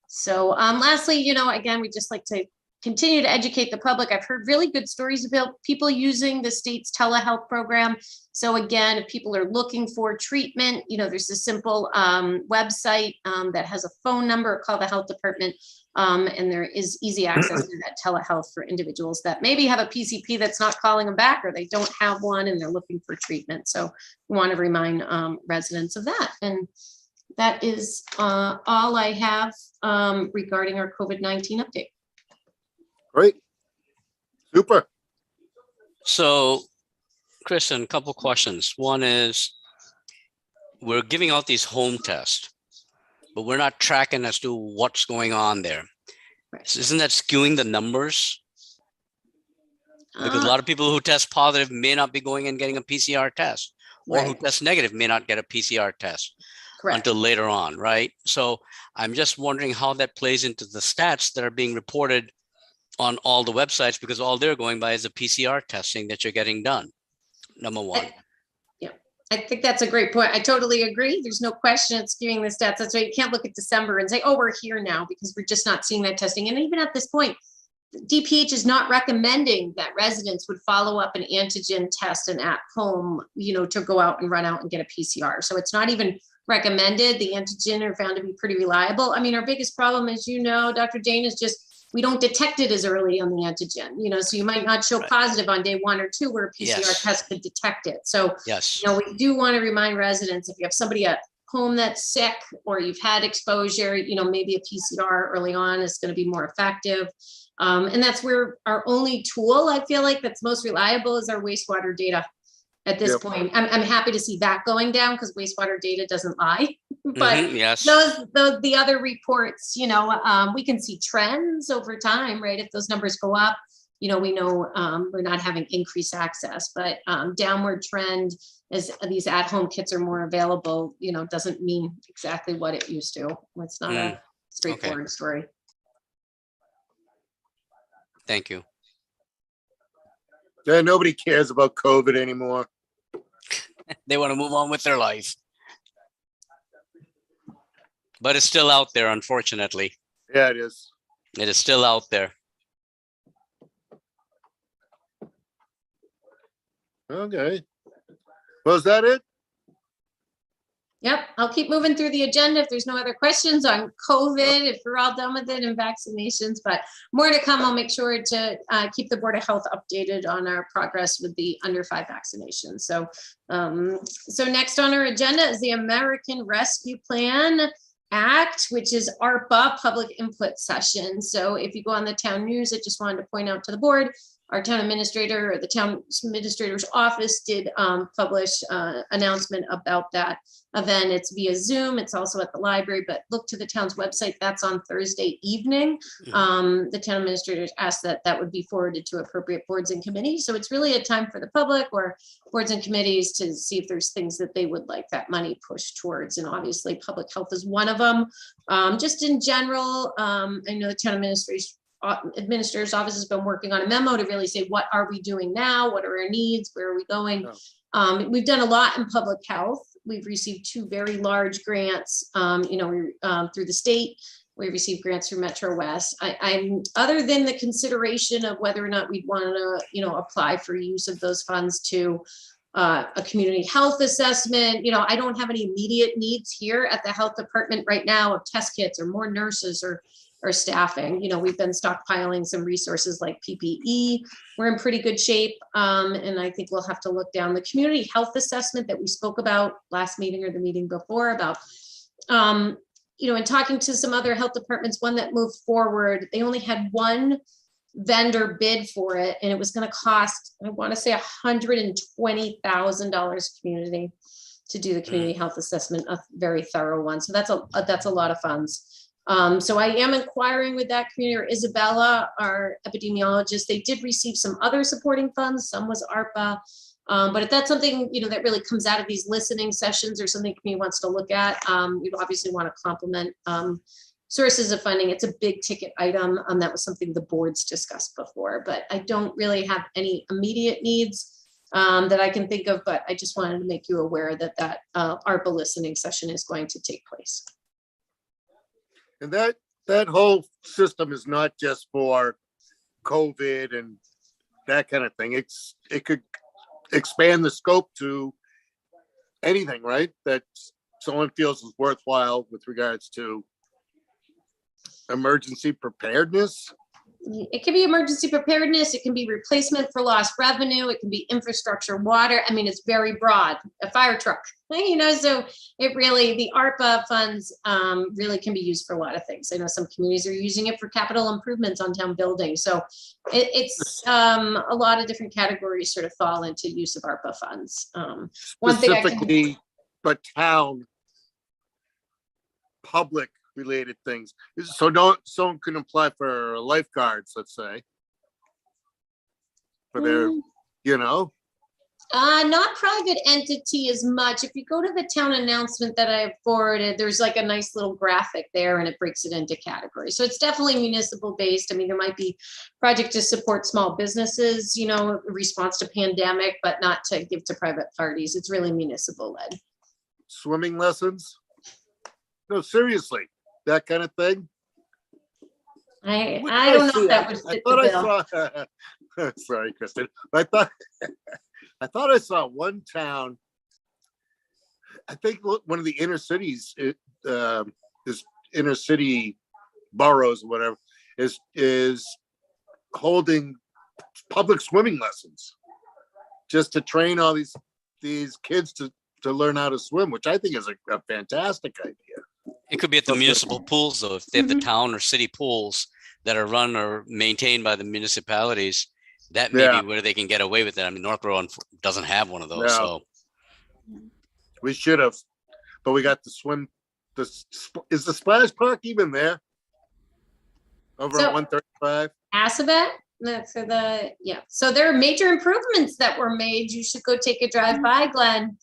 So lastly, again, we just like to continue to educate the public. I've heard really good stories about people using the state's telehealth program. So again, if people are looking for treatment, there's a simple website that has a phone number, call the health department, and there is easy access to that telehealth for individuals that maybe have a PCP that's not calling them back, or they don't have one and they're looking for treatment. So we want to remind residents of that. And that is all I have regarding our COVID-19 update. Great. Super. So, Kristen, a couple questions. One is, we're giving out these home tests, but we're not tracking as to what's going on there. Right. Isn't that skewing the numbers? Because a lot of people who test positive may not be going and getting a PCR test, or who Right. test negative may not get a PCR test. Correct. until later on, right? So I'm just wondering how that plays into the stats that are being reported on all the websites, because all they're going by is the PCR testing that you're getting done. Number one. I think that's a great point. I totally agree. There's no question it's skewing the stats. That's why you can't look at December and say, oh, we're here now, because we're just not seeing that testing. And even at this point, DPH is not recommending that residents would follow up an antigen test and at home, to go out and run out and get a PCR. So it's not even recommended. The antigen are found to be pretty reliable. I mean, our biggest problem, as you know, Dr. Jane, is just we don't detect it as early on the antigen, so you might not show Right. positive on day 1 or 2 where a PCR Yes. test could detect it. So, Yes. we do want to remind residents, if you have somebody at home that's sick or you've had exposure, maybe a PCR early on is going to be more effective. And that's where our only tool, I feel like, that's most reliable is our wastewater data. At this Yep. point, I'm happy to see that going down because wastewater data doesn't lie. But Mhm, yes. the other reports, we can see trends over time, right? If those numbers go up, we know we're not having increased access, but downward trend as these at-home kits are more available, doesn't mean exactly what it used to. It's not a straightforward story. Thank you. Yeah, nobody cares about COVID anymore. They want to move on with their life. But it's still out there, unfortunately. Yeah, it is. It is still out there. Okay. Well, is that it? Yep, I'll keep moving through the agenda if there's no other questions on COVID, if we're all done with it, and vaccinations, but more to come. I'll make sure to keep the Board of Health updated on our progress with the under 5 vaccinations. So, so next on our agenda is the American Rescue Plan Act, which is ARPA public input session. So if you go on the town news, I just wanted to point out to the board, our town administrator or the town administrator's office did publish announcement about that event. It's via Zoom. It's also at the library, but look to the town's website. That's on Thursday evening. The town administrators asked that that would be forwarded to appropriate boards and committees. So it's really a time for the public or boards and committees to see if there's things that they would like that money pushed towards. And obviously public health is one of them. Just in general, I know the town administrator's office has been working on a memo to really say, what are we doing now? What are our needs? Where are we going? We've done a lot in public health. We've received 2 very large grants, through the state. We received grants through Metro West. I'm other than the consideration of whether or not we'd want to, apply for use of those funds to a community health assessment. I don't have any immediate needs here at the health department right now of test kits or more nurses or staffing. We've been stockpiling some resources like PPE. We're in pretty good shape. And I think we'll have to look down the community health assessment that we spoke about last meeting or the meeting before about, in talking to some other health departments, one that moved forward, they only had one vendor bid for it. And it was going to cost, I want to say $120,000 community to do the community health assessment, a very thorough one. So that's a lot of funds. So I am inquiring with that community, or Isabella, our epidemiologist. They did receive some other supporting funds. Some was ARPA. But if that's something, that really comes out of these listening sessions or something the community wants to look at, we obviously want to complement sources of funding. It's a big ticket item. That was something the boards discussed before, but I don't really have any immediate needs that I can think of, but I just wanted to make you aware that ARPA listening session is going to take place. And that whole system is not just for COVID and that kind of thing. It could expand the scope to anything, right? That someone feels is worthwhile with regards to emergency preparedness. It can be emergency preparedness. It can be replacement for lost revenue. It can be infrastructure, water. I mean, it's very broad. A fire truck, so it really, the ARPA funds really can be used for a lot of things. I know some communities are using it for capital improvements on town buildings. So it's a lot of different categories sort of fall into use of ARPA funds. One thing I can, Specifically, but town public related things. So someone can apply for lifeguards, let's say, for their, Not private entity as much. If you go to the town announcement that I have forwarded, there's like a nice little graphic there and it breaks it into categories. So it's definitely municipal based. I mean, there might be project to support small businesses, you know, in response to pandemic, but not to give to private parties. It's really municipal led. Swimming lessons? No, seriously, that kind of thing? I What I did don't know see? if that would I fit thought the I bill. saw, sorry, Kristen. I thought, I thought I saw one town, I think one of the inner cities, is inner city boroughs or whatever, is holding public swimming lessons just to train all these kids to learn how to swim, which I think is a fantastic idea. It could be at the Okay. municipal pools, though, if they have the Mhm. town or city pools that are run or maintained by the municipalities, that may Yeah. be where they can get away with it. I mean, Northborough doesn't have one of those, No. so. We should have, but we got the swim, is the splash park even there? Over So- at 135? Assabet, that's for yeah. So there are major improvements that were made. You should go take a drive by, Glenn.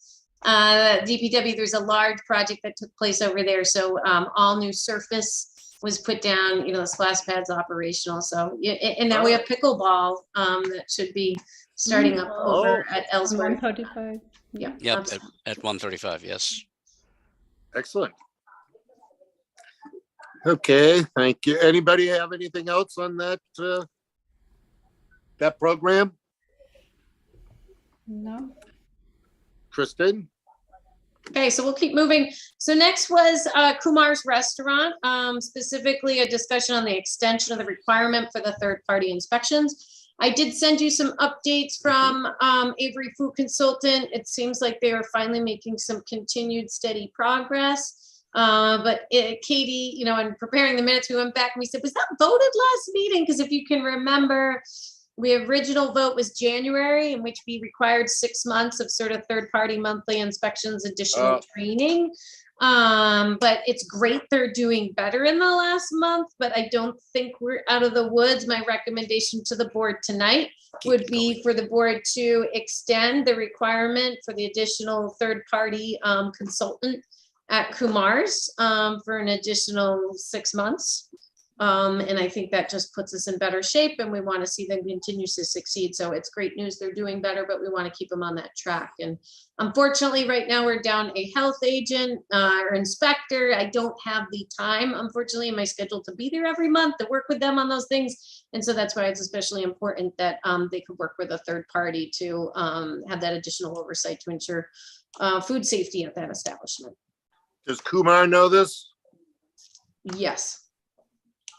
DPW, there's a large project that took place over there. So all new surface was put down, you know, the splash pad's operational. So, yeah, and now we have pickleball that should be starting up over at Ellsworth. 135. Yeah. Yep, absolutely. at 135, yes. Excellent. Okay, thank you. Anybody have anything else on that, that program? No. Kristen? Okay, so we'll keep moving. So next was Kumar's Restaurant, specifically a discussion on the extension of the requirement for the third-party inspections. I did send you some updates from Avery Food Consultant. It seems like they are finally making some continued steady progress. But Katie, you know, in preparing the minutes, we went back and we said, was that voted last meeting? Because if you can remember, the original vote was January, in which we required 6 months of sort of third-party monthly inspections, additional training. But it's great they're doing better in the last month, but I don't think we're out of the woods. My recommendation to the board tonight would be for the board to extend the requirement for the additional third-party consultant at Kumar's for an additional 6 months. And I think that just puts us in better shape and we want to see them continue to succeed. So it's great news they're doing better, but we want to keep them on that track. And unfortunately, right now we're down a health agent or inspector. I don't have the time, unfortunately, in my schedule to be there every month to work with them on those things. And so that's why it's especially important that they could work with a third party to have that additional oversight to ensure food safety at that establishment. Does Kumar know this? Yes.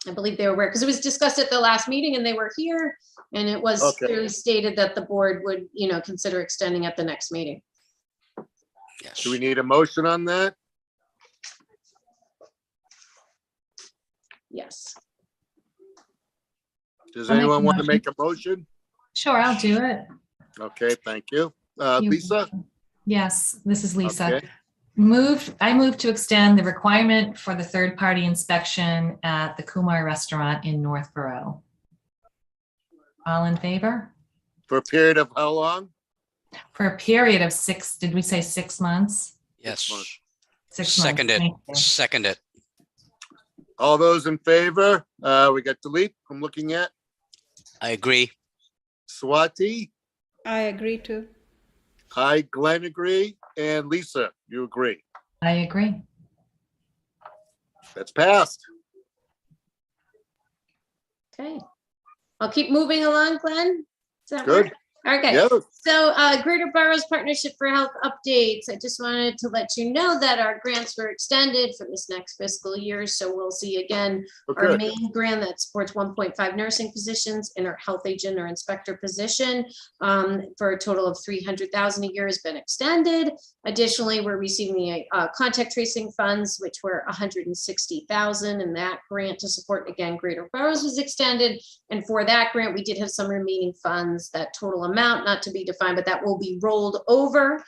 I believe they were aware, because it was discussed at the last meeting and they were here. And it was Okay. clearly stated that the board would, you know, consider extending at the next meeting. Yes. Do we need a motion on that? Yes. Does I'll make anyone a want to motion. make a motion? Sure, I'll do it. Okay, thank you. You- Lisa? Yes, this is Lisa. Okay. I move to extend the requirement for the third-party inspection at the Kumar Restaurant in Northborough. All in favor? For a period of how long? For a period of 6, did we say 6 months? Yes. 6 months. Second it, Thank you. second it. All those in favor? We got delete I'm looking at. I agree. Swati? I agree too. Hi, Glenn agree. And Lisa, you agree. I agree. That's passed. Okay. I'll keep moving along, Glenn. Does that Good. work? Okay. Yes. So Greater Boroughs Partnership for Health updates. I just wanted to let you know that our grants were extended for this next fiscal year. So we'll see again, our Okay. main grant that supports 1.5 nursing positions and our health agent or inspector position for a total of 300,000 a year has been extended. Additionally, we're receiving the contact tracing funds, which were 160,000, and that grant to support again Greater Boroughs was extended. And for that grant, we did have some remaining funds, that total amount not to be defined, but that will be rolled over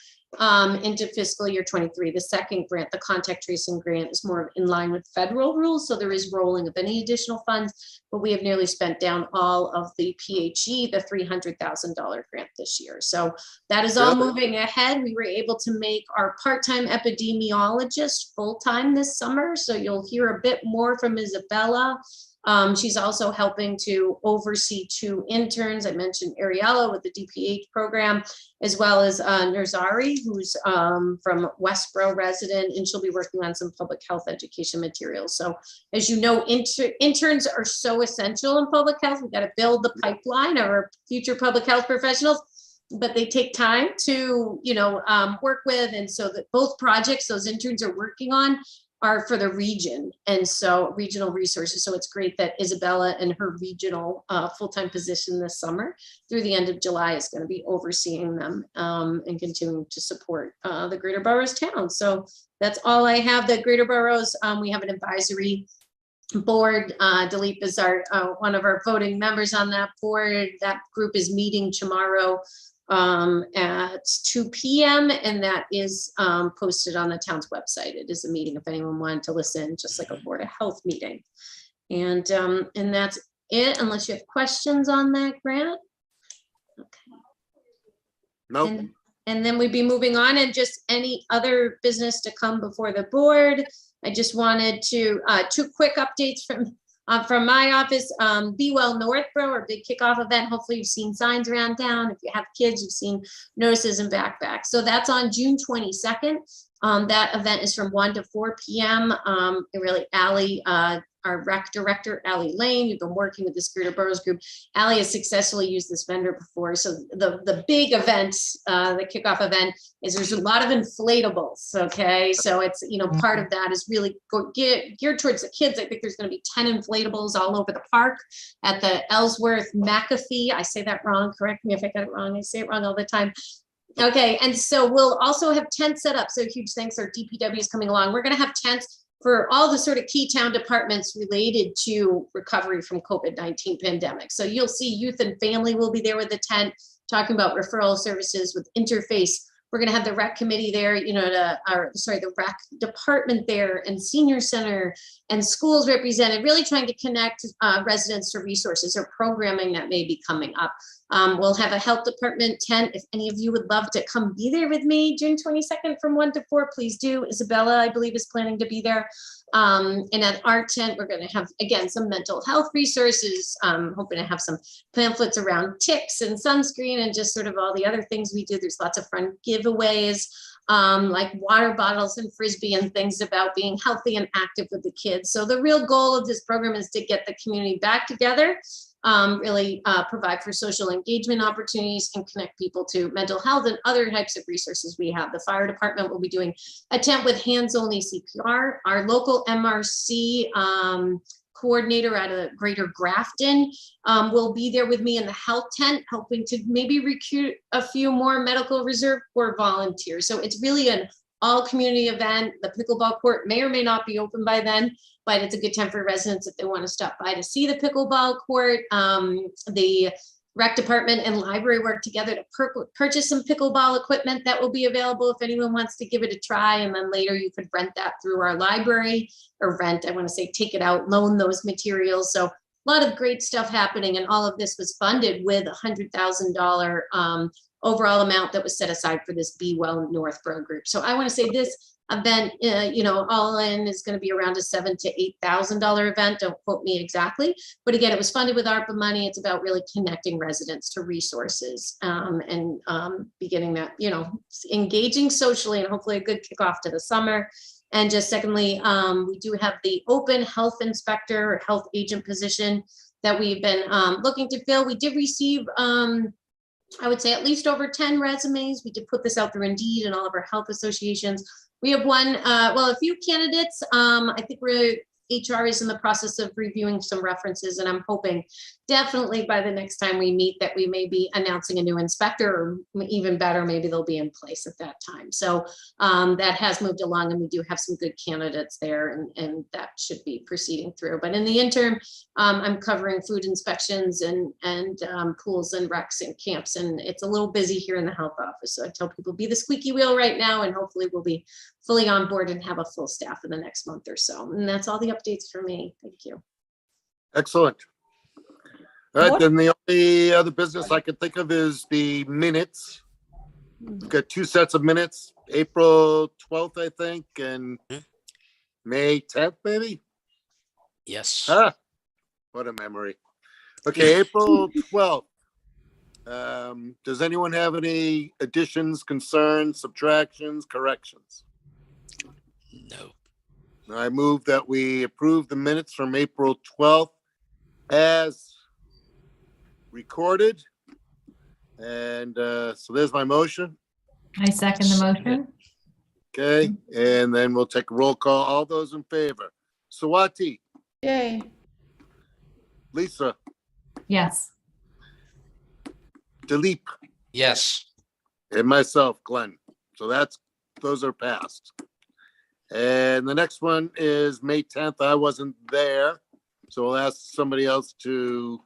into fiscal year 23. The second grant, the contact tracing grant, is more in line with federal rules. So there is rolling of any additional funds, but we have nearly spent down all of the PHE, the $300,000 grant this year. So that is all Really? moving ahead. We were able to make our part-time epidemiologist full-time this summer. So you'll hear a bit more from Isabella. She's also helping to oversee 2 interns. I mentioned Ariella with the DPH program, as well as Nurzari, who's from Westboro resident, and she'll be working on some public health education materials. So as you know, interns are so essential in public health. We've got to build the pipeline of our future public health professionals, but they take time to, work with. And so that both projects those interns are working on are for the region, and so regional resources. So it's great that Isabella and her regional full-time position this summer through the end of July is going to be overseeing them and continuing to support the Greater Burroughs town. So that's all I have. The Greater Burroughs, we have an advisory board. Dilip is our one of our voting members on that board. That group is meeting tomorrow at 2 p.m. and that is posted on the town's website. It is a meeting if anyone wanted to listen, just like a Board of Health meeting. And that's it, unless you have questions on that, Grant. Okay. Nope. And then we'd be moving on, and just any other business to come before the board. I just wanted to 2 quick updates from my office. Be Well Northborough, our big kickoff event. Hopefully you've seen signs around town. If you have kids, you've seen notices and backpacks. So that's on June 22nd. That event is from 1 to 4 p.m. Really, Allie, our rec director, Allie Lane, you've been working with this Greater Burroughs group. Allie has successfully used this vendor before. So the big event, the kickoff event, is there's a lot of inflatables, okay? So it's, part of that is really geared towards the kids. I think there's gonna be 10 inflatables all over the park at the Ellsworth McAfee. I say that wrong, correct me if I got it wrong. I say it wrong all the time. Okay, and so we'll also have tents set up. So huge thanks, our DPW is coming along. We're gonna have tents for all the sort of key town departments related to recovery from COVID-19 pandemic. So you'll see youth and family will be there with the tent, talking about referral services with Interface. We're going to have the rec committee there, the rec department there, and senior center and schools represented, really trying to connect residents to resources or programming that may be coming up. We'll have a health department tent. If any of you would love to come be there with me, June 22nd from 1 to 4, please do. Isabella, I believe, is planning to be there. And at our tent, we're going to have, again, some mental health resources, hoping to have some pamphlets around ticks and sunscreen and just sort of all the other things we do. There's lots of fun giveaways, like water bottles and Frisbee and things about being healthy and active with the kids. So the real goal of this program is to get the community back together, really provide for social engagement opportunities and connect people to mental health and other types of resources we have. The fire department will be doing a tent with hands-only CPR. Our local MRC coordinator out of Greater Grafton will be there with me in the health tent, helping to maybe recruit a few more medical reserve corps volunteers. So it's really an all community event. The pickleball court may or may not be open by then, but it's a good time for residents if they want to stop by to see the pickleball court. The rec department and library work together to purchase some pickleball equipment that will be available if anyone wants to give it a try. And then later you could rent that through our library, or rent, I want to say take it out, loan those materials. So a lot of great stuff happening. And all of this was funded with $100,000 overall amount that was set aside for this Be Well Northborough group. So I want to say this event, all in is going to be around a $7,000 to $8,000 event. Don't quote me exactly, but again, it was funded with ARPA money. It's about really connecting residents to resources and beginning that, engaging socially, and hopefully a good kickoff to the summer. And just secondly, we do have the open health inspector or health agent position that we've been looking to fill. We did receive, I would say, at least over 10 resumes. We did put this out through Indeed and all of our health associations. We have a few candidates. I think we're HR is in the process of reviewing some references, and I'm hoping definitely by the next time we meet that we may be announcing a new inspector, or even better, maybe they'll be in place at that time. So that has moved along, and we do have some good candidates there, and that should be proceeding through. But in the interim, I'm covering food inspections and pools and recs and camps, and it's a little busy here in the health office. So I tell people, be the squeaky wheel right now, and hopefully we'll be fully on board and have a full staff in the next month or so. And that's all the updates for me. Thank you. Excellent. All right, What- then the only other business I can think of is the minutes. We've got 2 sets of minutes, April 12th, I think, and May 10th, maybe? Yes. Ah, what a memory. Okay, April 12th. Does anyone have any additions, concerns, subtractions, corrections? No. I move that we approve the minutes from April 12th as recorded. And so there's my motion. I second the motion. Okay, and then we'll take a roll call. All those in favor? Sawati, Yay. Lisa, Yes. Dilip, Yes. and myself, Glenn. So those are passed. And the next one is May 10th. I wasn't there, so we'll ask somebody else to,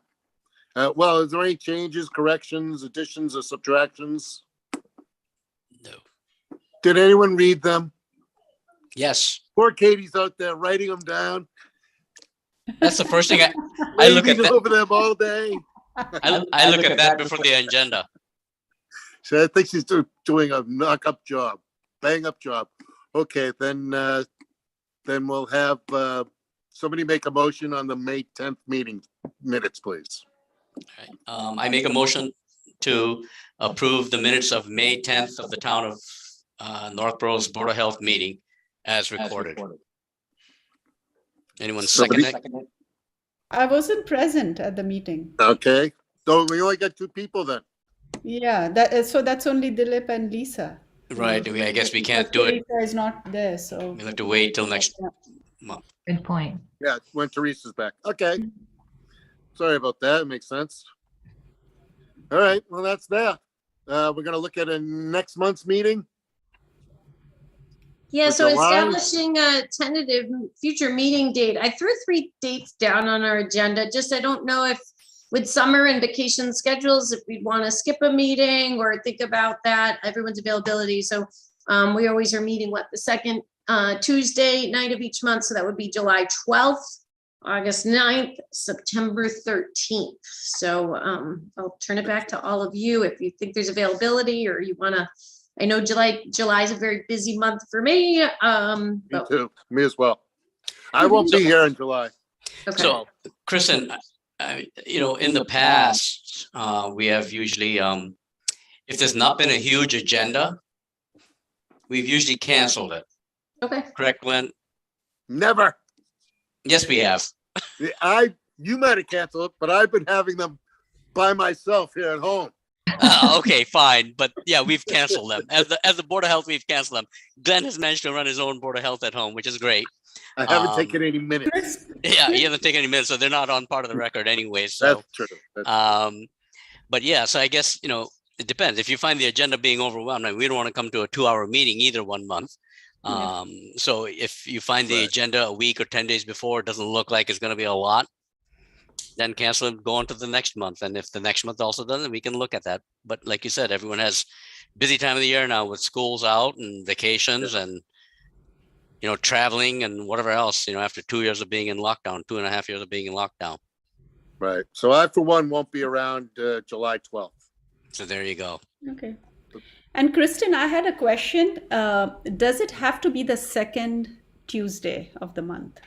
well, is there any changes, corrections, additions, or subtractions? No. Did anyone read them? Yes. Poor Katie's out there writing them down. That's the first thing I look at Reading that. over them all day. I look at that before the agenda. So I think she's doing a knock-up job, bang-up job. Okay, then we'll have somebody make a motion on the May 10th meeting minutes, please. All right. I make a motion to approve the minutes of May 10th of the town of Northborough's Board of Health meeting as recorded. Anyone second Somebody- it? I wasn't present at the meeting. Okay, so we only got 2 people then. Yeah, so that's only Dilip and Lisa. Right, I guess we can't do it. Lisa is not there, so. We'll have to wait till next month. Good point. Yeah, when Teresa's back. Okay. Sorry about that. It makes sense. All right, well, that's that. We're gonna look at a next month's meeting. Yeah, For so July? establishing a tentative future meeting date. I threw 3 dates down on our agenda. Just, I don't know if with summer and vacation schedules, if we'd want to skip a meeting or think about that, everyone's availability. So we always are meeting, the second Tuesday night of each month. So that would be July 12th, August 9th, September 13th. So I'll turn it back to all of you if you think there's availability or you want to. I know July is a very busy month for me. Me But, too. Me as well. I won't be here in July. okay. So, Kristen, in the past, we have usually, if there's not been a huge agenda, we've usually canceled it. Okay. Correct, Glenn? Never. Yes, we have. You might have canceled it, but I've been having them by myself here at home. Okay, fine. But yeah, we've canceled them. As the Board of Health, we've canceled them. Glenn has managed to run his own Board of Health at home, which is great. I haven't Um, taken any minutes. Yeah, he hasn't taken any minutes, so they're not on part of the record anyway. So, That's true. That's- but yeah, so I guess, it depends. If you find the agenda being overwhelmed, and we don't want to come to a 2-hour meeting either one month. Yeah. So if you find the Right. agenda a week or 10 days before, it doesn't look like it's going to be a lot, then cancel it, go on to the next month. And if the next month also doesn't, we can look at that. But like you said, everyone has busy time of the year now with schools out and vacations and, traveling and whatever else, after 2 years of being in lockdown, 2.5 years of being in lockdown. Right. So I, for one, won't be around July 12th. So there you go. Okay. And Kristen, I had a question. Does it have to be the second Tuesday of the month?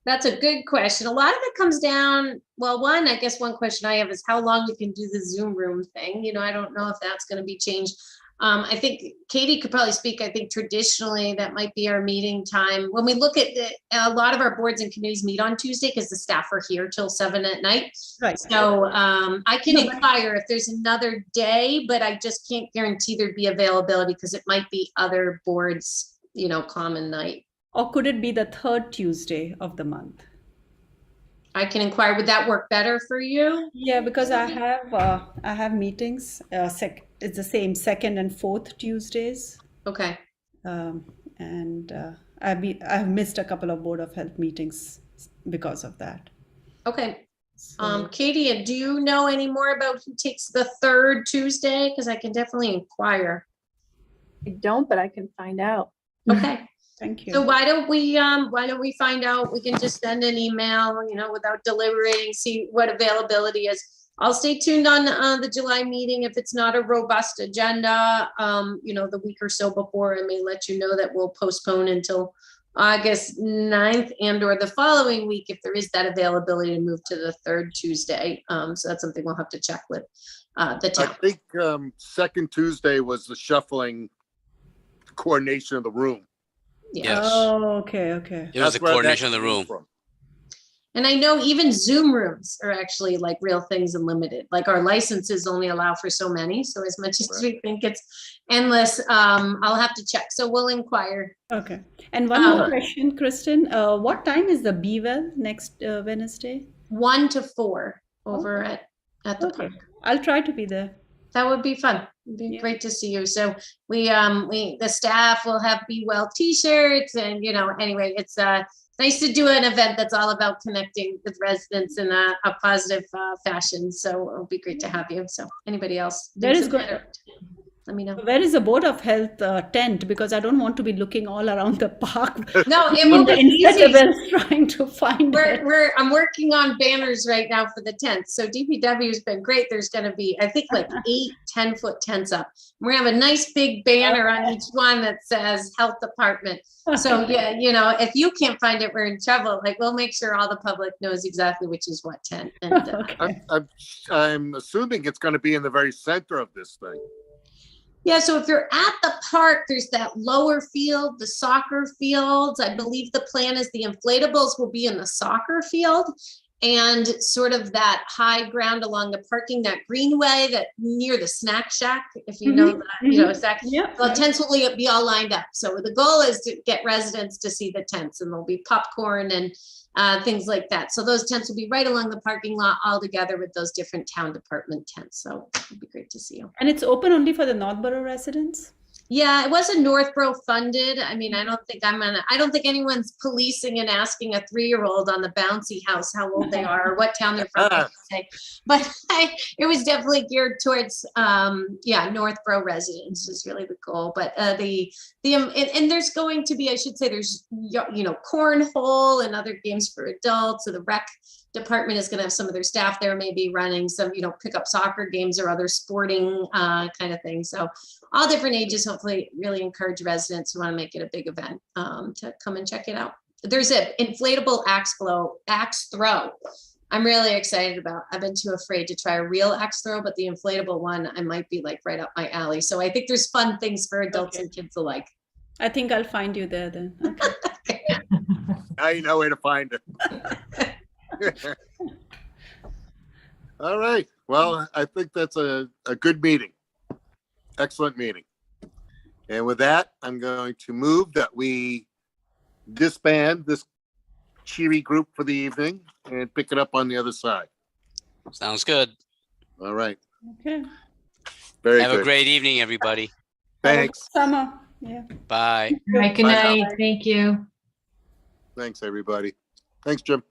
That's a good question. A lot of it comes down, well, I guess one question I have is how long we can do the Zoom room thing. I don't know if that's going to be changed. I think Katie could probably speak. I think traditionally that might be our meeting time. When we look at a lot of our boards and committees meet on Tuesday because the staff are here till 7 at night. Right. So I can inquire if there's another day, but I just can't guarantee there'd be availability because it might be other boards, common night. Or could it be the third Tuesday of the month? I can inquire, would that work better for you? Yeah, because I have meetings. It's the same second and fourth Tuesdays, Okay, and I've missed a couple of Board of Health meetings because of that. okay. So, Katie, do you know any more about who takes the third Tuesday? Because I can definitely inquire. I don't, but I can find out. Okay, thank you. so why don't we find out? We can just send an email, without deliberating, see what availability is. I'll stay tuned on the July meeting. If it's not a robust agenda, the week or so before, I may let you know that we'll postpone until August 9th and or the following week if there is that availability to move to the third Tuesday. So that's something we'll have to check with the I town. think second Tuesday was the shuffling coordination of the room. Yeah. Yes. Oh, okay, okay. It was the That's where that coordination of the came room. from. And I know even Zoom rooms are actually like real things and limited. Like our licenses only allow for so many. So as much as we think it's endless, I'll have to check. So we'll inquire. Okay. And one more Um, question, Kristen. What time is the Be Well next Wednesday? 1 to 4 over at the Okay, park. I'll try to be there. That would be fun. It'd be Yeah. great to see you. So the staff will have Be Well t-shirts and, anyway, it's nice to do an event that's all about connecting with residents in a positive fashion. So it'll be great to have you. So anybody else? Where thinks is of good? it, let me know. Where is the Board of Health tent? Because I don't want to be looking all around the park. No, it will be easy. Inflatables trying to find it. I'm working on banners right now for the tents. So DPW has been great. There's going to be, I think, like 8 10-foot tents up. We're going to have a nice big banner on each one that says Health Department. So yeah, if you can't find it, we're in trouble. Like we'll make sure all the public knows exactly which is what tent. And Okay. I'm assuming it's going to be in the very center of this thing. yeah, so if you're at the park, there's that lower field, the soccer fields. I believe the plan is the inflatables will be in the soccer field and sort of that high ground along the parking, that greenway that near the snack shack, if you know that, exactly. Yeah. Well, tents will be all lined up. So the goal is to get residents to see the tents and there'll be popcorn and things like that. So those tents will be right along the parking lot all together with those different town department tents. So it'd be great to see you. And it's open only for the Northborough residents? Yeah, it wasn't Northborough funded. I mean, I don't think anyone's policing and asking a 3-year-old on the bouncy house how old they are or what town they're from. I should say. But it was definitely geared towards, Northborough residents is really the goal. But and there's going to be, I should say, there's, cornhole and other games for adults. So the rec department is going to have some of their staff there, maybe running some, pick up soccer games or other sporting kind of things. So all different ages, hopefully really encourage residents who want to make it a big event to come and check it out. There's an inflatable axe throw. I'm really excited about. I've been too afraid to try a real axe throw, but the inflatable one, I might be like right up my alley. So I think there's fun things for adults and kids alike. I think I'll find you there then. Okay. Now you know where to find it. All right. Well, I think that's a good meeting. Excellent meeting. And with that, I'm going to move that we disband this cheery group for the evening and pick it up on the other side. Sounds good. All right. Okay. Very Have good. a great evening, everybody. Thanks. Summer. Yeah. Bye. All right, good Bye now. night. Thank you. Thanks, everybody. Thanks, Jim.